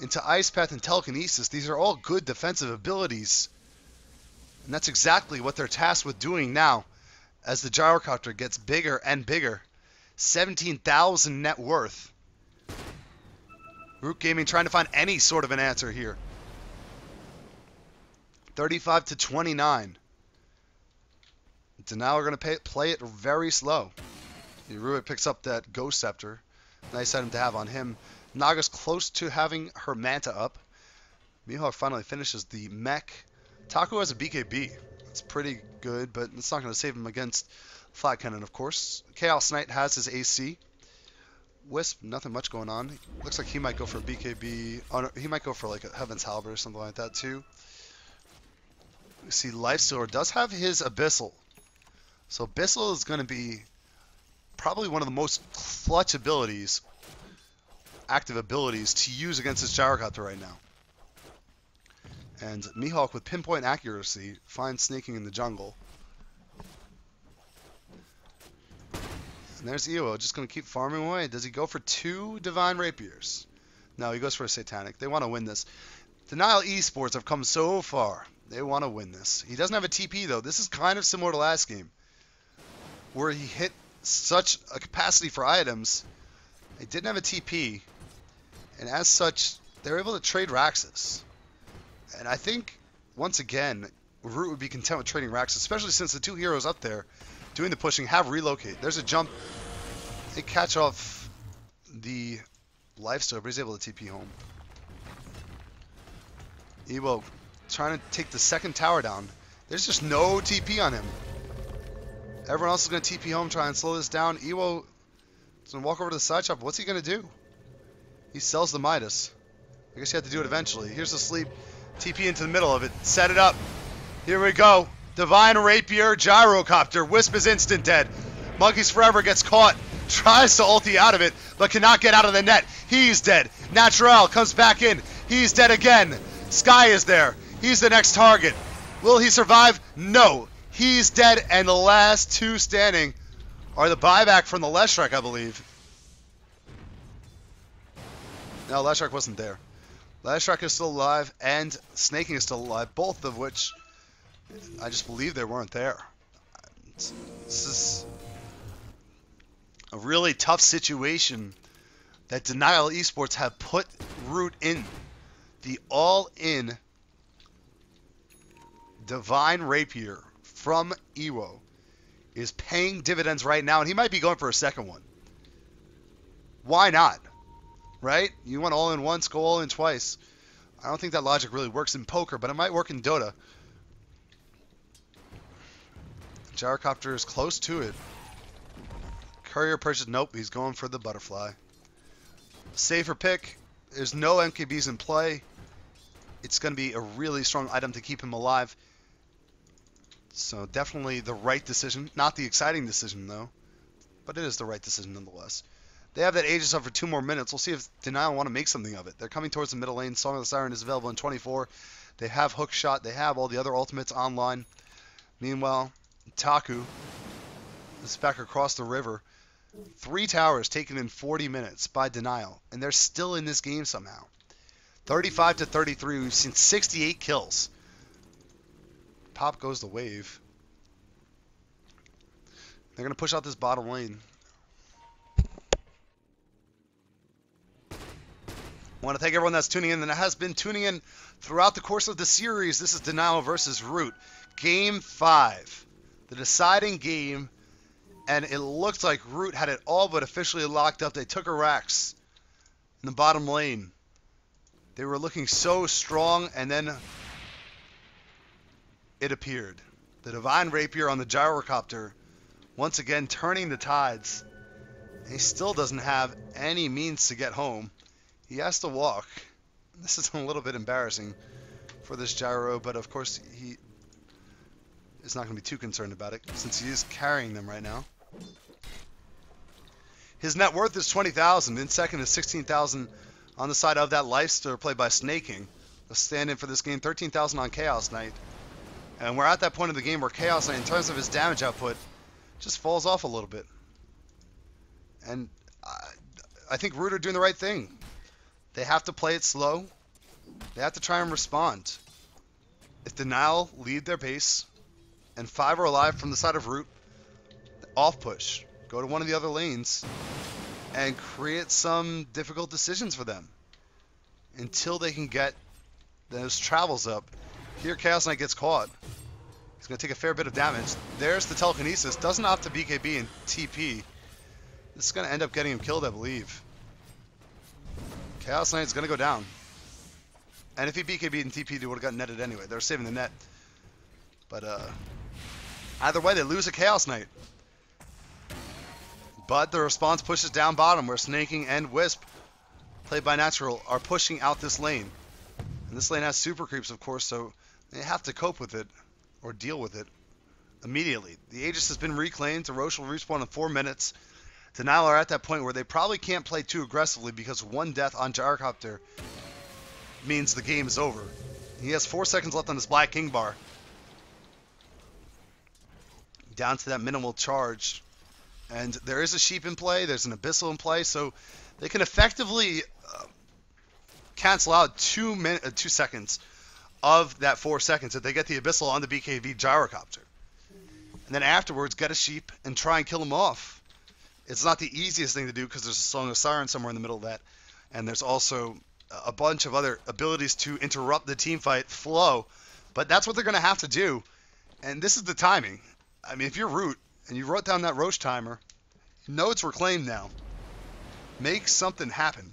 into Ice Path and Telekinesis. These are all good defensive abilities. And that's exactly what they're tasked with doing now as the gyrocopter gets bigger and bigger. 17,000 net worth. Root Gaming trying to find any sort of an answer here. 35 to 29. Denial are going to play it very slow. Ruit picks up that Ghost Scepter. Nice item to have on him. Naga's close to having her Manta up. Mihawk finally finishes the mech. Taku has a BKB. It's pretty good, but it's not going to save him against Flat Cannon, of course. Chaos Knight has his AC. Wisp, nothing much going on. Looks like he might go for a BKB. Oh, no, he might go for like a Heaven's Halberd or something like that too. We see Lifestealer does have his Abyssal. So Abyssal is going to be probably one of the most clutch abilities, active abilities to use against this Gyrocopter right now. And Mihawk with pinpoint accuracy finds snaking in the jungle. And there's Iwo, just going to keep farming away. Does he go for 2 Divine Rapiers? No, he goes for a Satanic. They want to win this. Denial Esports have come so far. They want to win this. He doesn't have a TP, though. This is kind of similar to last game, where he hit such a capacity for items. They didn't have a TP, and as such, they were able to trade Raxus. And I think, once again, Root would be content with trading Raxus, especially since the 2 heroes up there doing the pushing have relocate. There's a jump. They catch off the Lifestealer, but he's able to TP home. Ewo trying to take the second tower down. There's just no TP on him. Everyone else is going to TP home, try and slow this down. Ewo is going to walk over to the side shop. What's he going to do? He sells the Midas. I guess you have to do it eventually. Here's the sleep. TP into the middle of it. Set it up. Here we go. Divine Rapier, Gyrocopter. Wisp is instant dead. Monkeys Forever gets caught. Tries to ulti out of it, but cannot get out of the net. He's dead. Natural comes back in. He's dead again. Sky is there. He's the next target. Will he survive? No. He's dead, and the last 2 standing are the buyback from the Leshrac, I believe. No, Leshrac wasn't there. Leshrac is still alive, and Snaking is still alive, both of which I just believe they weren't there. This is a really tough situation that Denial Esports have put Root in. The all-in Divine Rapier from Ewo is paying dividends right now, and he might be going for a second one. Why not? Right? You want all in once, go all in twice. I don't think that logic really works in poker, but it might work in Dota. Gyrocopter is close to it. Courier purchase, nope, he's going for the Butterfly. Safer pick. There's no MKBs in play. It's going to be a really strong item to keep him alive. So definitely the right decision. Not the exciting decision, though. But it is the right decision nonetheless. They have that Aegis up for 2 more minutes. We'll see if Denial want to make something of it. They're coming towards the middle lane. Song of the Siren is available in 24. They have Hook Shot. They have all the other ultimates online. Meanwhile, Taku is back across the river. 3 towers taken in 40 minutes by Denial. And they're still in this game somehow. 35 to 33. We've seen 68 kills. Pop goes the wave. They're going to push out this bottom lane. I want to thank everyone that's tuning in and has been tuning in throughout the course of the series. This is Denial versus Root. Game 5. The deciding game. And it looked like Root had it all but officially locked up. They took a Rax in the bottom lane. They were looking so strong, and then it appeared. The Divine Rapier on the Gyrocopter, once again turning the tides. He still doesn't have any means to get home. He has to walk. This is a little bit embarrassing for this Gyro, but of course he is not going to be too concerned about it since he is carrying them right now. His net worth is 20,000. In second is 16,000 on the side of that Lifestealer played by Snaking. A stand-in for this game, 13,000 on Chaos Knight. And we're at that point of the game where Chaos Knight, in terms of his damage output, just falls off a little bit. And I think Root are doing the right thing. They have to play it slow. They have to try and respond. If Denial lead their pace, and 5 are alive from the side of Root, off push. Go to one of the other lanes, and create some difficult decisions for them. Until they can get those travels up. Here Chaos Knight gets caught. He's going to take a fair bit of damage. There's the telekinesis. Doesn't opt to BKB and TP. This is going to end up getting him killed, I believe. Chaos Knight is going to go down. And if he BKB'd and TP'd, he would have gotten netted anyway. They're saving the net. But either way, they lose a Chaos Knight. But the response pushes down bottom, where Snaking and Wisp, played by Natural, are pushing out this lane. And this lane has super creeps, of course, so they have to cope with it, or deal with it, immediately. The Aegis has been reclaimed. The Roche will respawn in 4 minutes. Denial are at that point where they probably can't play too aggressively, because one death on Gyrocopter means the game is over. He has 4 seconds left on his Black King bar. Down to that minimal charge. And there is a Sheep in play. There's an Abyssal in play. So they can effectively cancel out 2 seconds of that 4 seconds if they get the Abyssal on the BKB Gyrocopter. And then afterwards, get a Sheep and try and kill him off. It's not the easiest thing to do because there's a Song of Siren somewhere in the middle of that. And there's also a bunch of other abilities to interrupt the teamfight flow. But that's what they're going to have to do. And this is the timing. I mean, if you're Root and you wrote down that Roche timer, you know it's reclaimed now. Make something happen.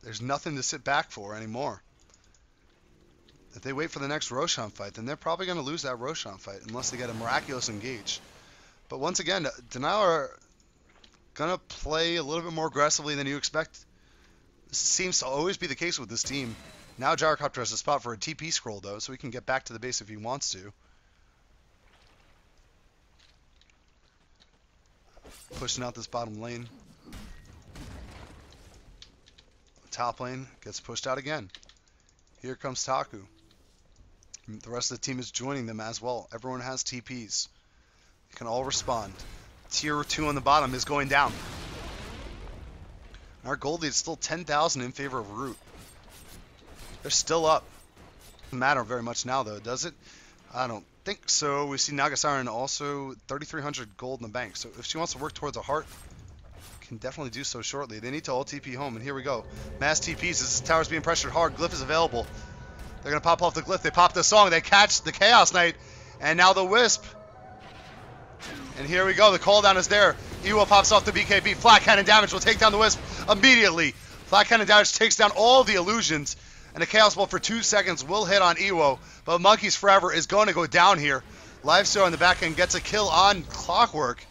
There's nothing to sit back for anymore. If they wait for the next Roshan fight, then they're probably going to lose that Roshan fight unless they get a miraculous engage. But once again, Denial are going to play a little bit more aggressively than you expect. This seems to always be the case with this team. Now Gyrocopter has a spot for a TP scroll, though, so he can get back to the base if he wants to. Pushing out this bottom lane. Top lane gets pushed out again. Here comes Taku. The rest of the team is joining them as well. Everyone has TPs. They can all respond. Tier 2 on the bottom is going down. Our gold lead is still 10,000 in favor of Root. They're still up. Doesn't matter very much now, though, does it? I don't think so. We see Nagasiren also 3,300 gold in the bank. So if she wants to work towards a heart, can definitely do so shortly. They need to all TP home, and here we go. Mass TPs. This tower's being pressured hard. Glyph is available. They're going to pop off the Glyph. They pop the Song. They catch the Chaos Knight, and now the Wisp. And here we go. The cooldown is there. Ewo pops off the BKB. Flat Cannon damage will take down the Wisp immediately. Flat Cannon damage takes down all the illusions, and a Chaos Ball for 2 seconds will hit on Ewo, but Monkeys Forever is going to go down here. Lifesteal on the back end gets a kill on Clockwork.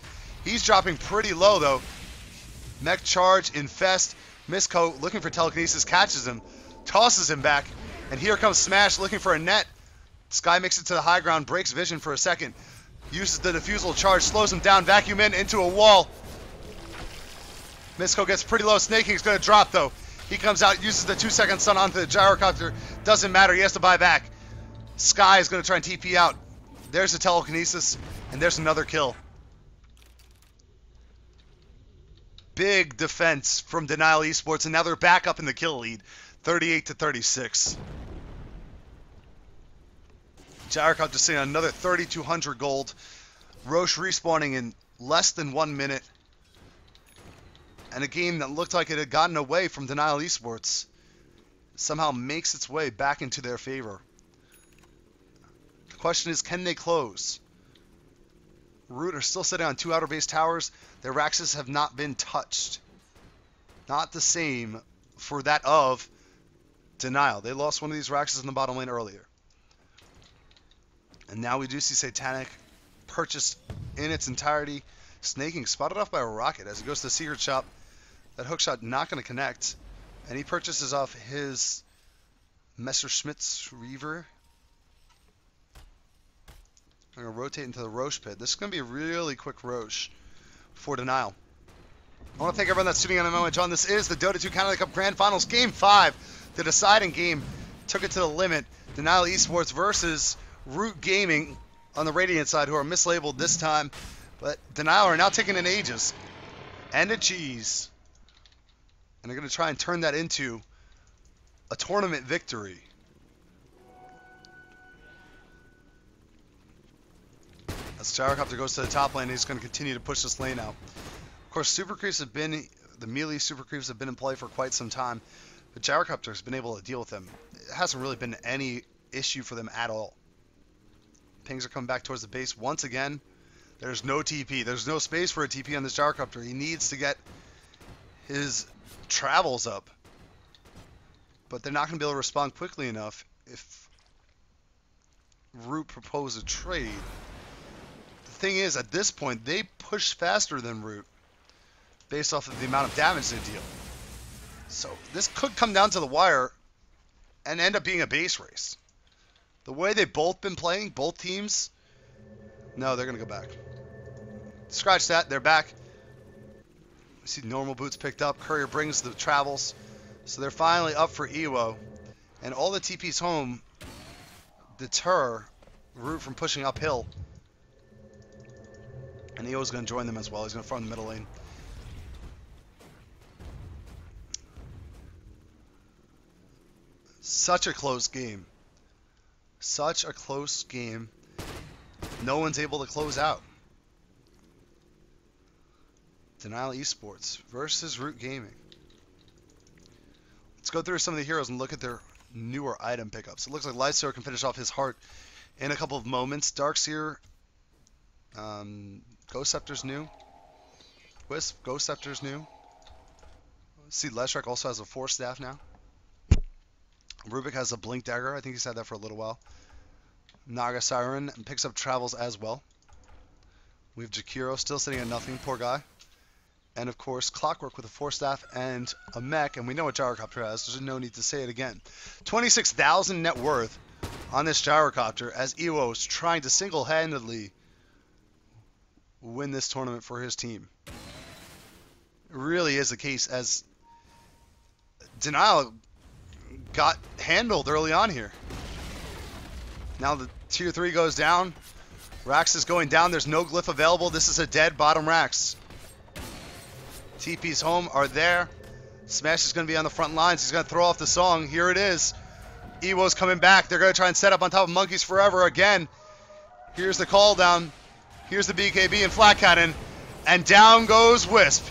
He's dropping pretty low, though. Mech Charge, Infest, Misco looking for telekinesis, catches him, tosses him back, and here comes Smash looking for a net. Sky makes it to the high ground, breaks vision for a second, uses the diffusal charge, slows him down, vacuum in into a wall. Misco gets pretty low. Snaking's going to drop, though. He comes out, uses the 2-second stun onto the Gyrocopter. Doesn't matter, he has to buy back. Sky is going to try and TP out. There's a telekinesis, and there's another kill. Big defense from Denial Esports, and now they're back up in the kill lead, 38-36. Gyrocopter sitting on another 3,200 gold. Roche respawning in less than 1 minute. And a game that looked like it had gotten away from Denial Esports somehow makes its way back into their favor. The question is, can they close? Root are still sitting on 2 outer base towers. Their Raxes have not been touched. Not the same for that of Denial. They lost one of these Raxes in the bottom lane earlier. And now we do see Satanic purchased in its entirety. Snaking spotted off by a rocket as he goes to the secret shop. That hookshot not going to connect. And he purchases off his Messerschmitt's Reaver. I'm going to rotate into the Roche pit. This is going to be a really quick Roche for Denial. I want to thank everyone that's tuning in on NYJohn. This is the Dota 2 Canada Cup Grand Finals Game 5. The deciding game took it to the limit. Denial Esports versus Root Gaming on the Radiant side, who are mislabeled this time. But Denial are now taking an Aegis and a cheese. And they're going to try and turn that into a tournament victory. As Gyrocopter goes to the top lane, he's going to continue to push this lane out. Of course, Super Creeps have been, the melee Super Creeps have been in play for quite some time. But Gyrocopter has been able to deal with them. It hasn't really been any issue for them at all. Pings are coming back towards the base once again. There's no TP. There's no space for a TP on this gyrocopter. He needs to get his travels up. But they're not going to be able to respond quickly enough if Root propose a trade. The thing is, at this point, they push faster than Root based off of the amount of damage they deal. So this could come down to the wire and end up being a base race. The way they've both been playing, both teams, no, they're going to go back. Scratch that, they're back. We see normal boots picked up. Courier brings the travels. So they're finally up for Ewo. And all the TPs home deter Root from pushing uphill. And Ewo's going to join them as well. He's going to farm the middle lane. Such a close game. Such a close game. No one's able to close out. Denial Esports versus Root Gaming. Let's go through some of the heroes and look at their newer item pickups. It looks like Lifestealer can finish off his heart in a couple of moments. Darkseer, Ghost Scepter's new. Wisp, Ghost Scepter's new. See, Leshrac also has a Force Staff now. Rubik has a Blink Dagger. I think he's had that for a little while. Naga Siren picks up Travels as well. We have Jakiro still sitting at nothing. Poor guy. And, of course, Clockwork with a Force Staff and a mech. And we know what Gyrocopter has. There's no need to say it again. 26,000 net worth on this Gyrocopter as Ewo is trying to single-handedly win this tournament for his team. It really is the case as Denial got handled early on here. Now the tier 3 goes down. Rax is going down. There's no glyph available. This is a dead bottom Rax. TP's home are there. Smash is going to be on the front lines. He's going to throw off the song. Here it is. Ewo's coming back. They're going to try and set up on top of Monkeys Forever again. Here's the call down. Here's the BKB and Flat Cannon. And down goes Wisp.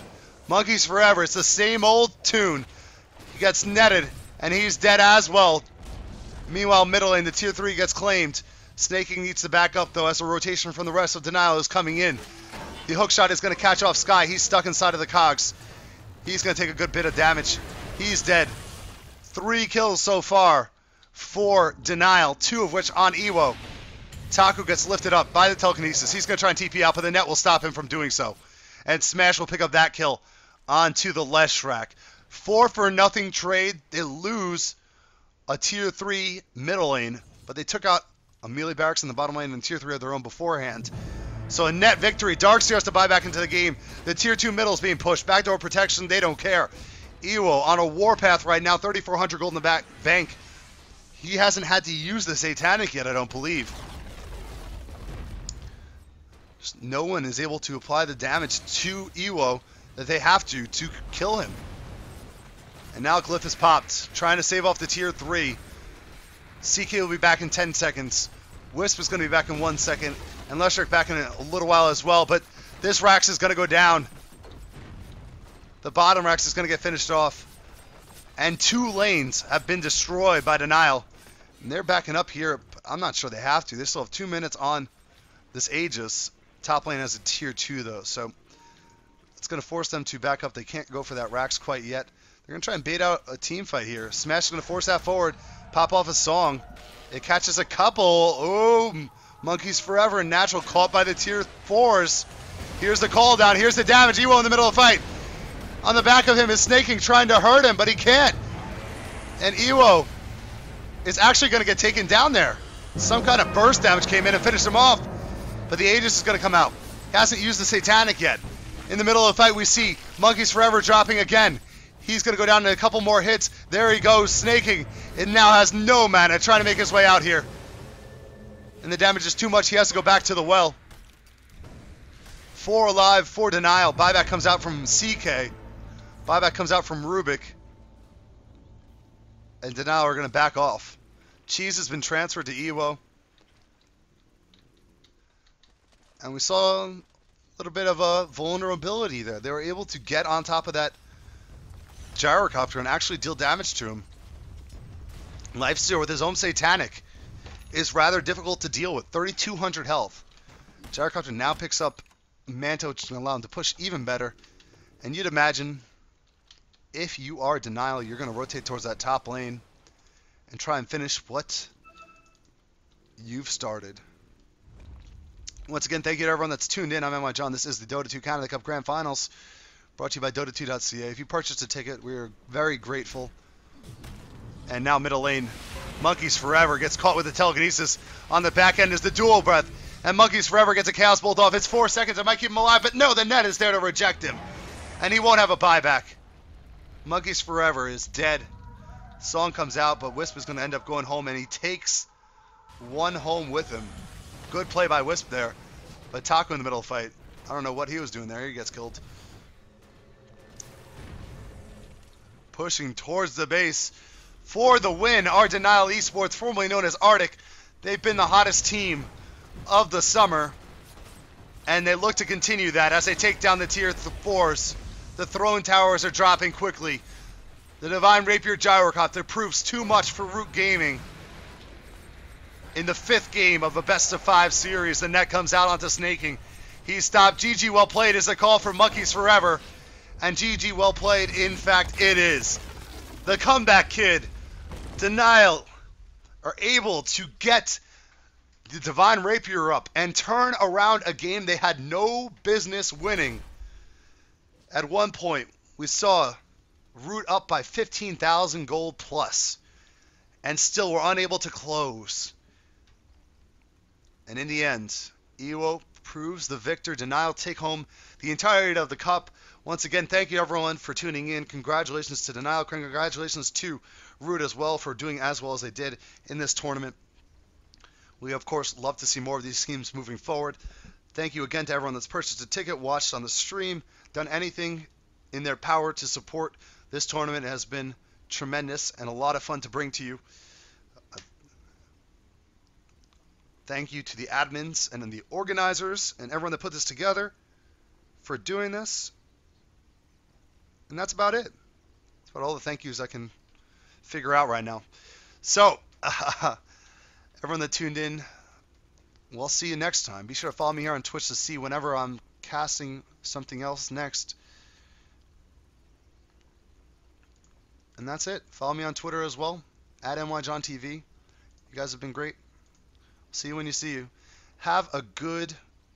Monkeys Forever. It's the same old tune. He gets netted. And he's dead as well. Meanwhile, middle lane, the tier 3 gets claimed. Snaking needs to back up, though, as a rotation from the rest of Denial is coming in. The hookshot is going to catch off Sky. He's stuck inside of the cogs. He's going to take a good bit of damage. He's dead. 3 kills so far for Denial, 2 of which on Ewo. Taku gets lifted up by the telekinesis. He's going to try and TP out, but the net will stop him from doing so. And Smash will pick up that kill onto the Leshrac. 4-for-nothing trade. They lose a tier 3 middle lane, but they took out a melee barracks in the bottom lane and tier 3 of their own beforehand. So a net victory. Darkseer has to buy back into the game. The tier 2 middle is being pushed. Backdoor protection, they don't care. Ewo on a warpath right now, 3,400 gold in the bank. He hasn't had to use the Satanic yet, I don't believe. Just no one is able to apply the damage to Ewo that they have to kill him. And now Glyph is popped, trying to save off the tier 3. CK will be back in 10 seconds. Wisp is going to be back in 1 second. And Leshrac back in a little while as well. But this Rax is going to go down. The bottom Rax is going to get finished off. And 2 lanes have been destroyed by Denial. And they're backing up here. I'm not sure they have to. They still have 2 minutes on this Aegis. Top lane has a tier 2 though. So it's going to force them to back up. They can't go for that Rax quite yet. They're going to try and bait out a team fight here. Smash is going to force that forward. Pop off a song. It catches a couple. Oh, Monkeys Forever and Natural caught by the tier 4s. Here's the call down. Here's the damage. Ewo in the middle of the fight. On the back of him is Snaking trying to hurt him, but he can't. And Ewo is actually going to get taken down there. Some kind of burst damage came in and finished him off. But the Aegis is going to come out. He hasn't used the Satanic yet. In the middle of the fight, we see Monkeys Forever dropping again. He's going to go down to a couple more hits. There he goes, Snaking. It now has no mana, trying to make his way out here. And the damage is too much. He has to go back to the well. 4 alive, 4 Denial. Buyback comes out from CK. Buyback comes out from Rubik. And Denial are going to back off. Cheese has been transferred to Ewo. And we saw a little bit of a vulnerability there. They were able to get on top of that Gyrocopter and actually deal damage to him. Lifestealer with his own Satanic is rather difficult to deal with. 3,200 health. Gyrocopter now picks up Manto, which is going to allow him to push even better. And you'd imagine if you are Denial, you're going to rotate towards that top lane and try and finish what you've started. Once again, thank you to everyone that's tuned in. I'm NYJohn. This is the Dota 2 Canada Cup Grand Finals, brought to you by Dota2.ca. If you purchased a ticket, we are very grateful. And now middle lane, Monkeys Forever gets caught with the telekinesis. On the back end is the dual breath. And Monkeys Forever gets a Chaos Bolt off. It's 4 seconds. It might keep him alive, but no, the net is there to reject him. And he won't have a buyback. Monkeys Forever is dead. Song comes out, but Wisp is going to end up going home, and he takes one home with him. Good play by Wisp there. But Taco in the middle of the fight, I don't know what he was doing there. He gets killed. Pushing towards the base for the win are Denial Esports, formerly known as Arctic. They've been the hottest team of the summer, and they look to continue that as they take down the tier 4s. The throne towers are dropping quickly. The Divine Rapier Gyrocopter proves too much for Root Gaming. In the 5th game of a best-of-5 series, the net comes out onto Snaking. He's stopped. GG well played is a call for Monkeys Forever. And GG well played, in fact, it is. The comeback kid, Denial, are able to get the Divine Rapier up and turn around a game they had no business winning. At one point, we saw Root up by 15,000 gold plus, and still were unable to close. And in the end, Ewo proves the victor. Denial take home the entirety of the cup. Once again, thank you everyone for tuning in. Congratulations to Denial. Congratulations to Root as well for doing as well as they did in this tournament. We, of course, love to see more of these teams moving forward. Thank you again to everyone that's purchased a ticket, watched on the stream, done anything in their power to support this tournament. It has been tremendous and a lot of fun to bring to you. Thank you to the admins and the organizers and everyone that put this together for doing this. And that's about it. That's about all the thank yous I can figure out right now. So, everyone that tuned in, we'll see you next time. Be sure to follow me here on Twitch to see whenever I'm casting something else next. And that's it. Follow me on Twitter as well, at NYJohnTV. You guys have been great. See you when you see you. Have a good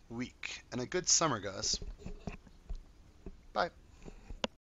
week and a good summer, guys. Bye.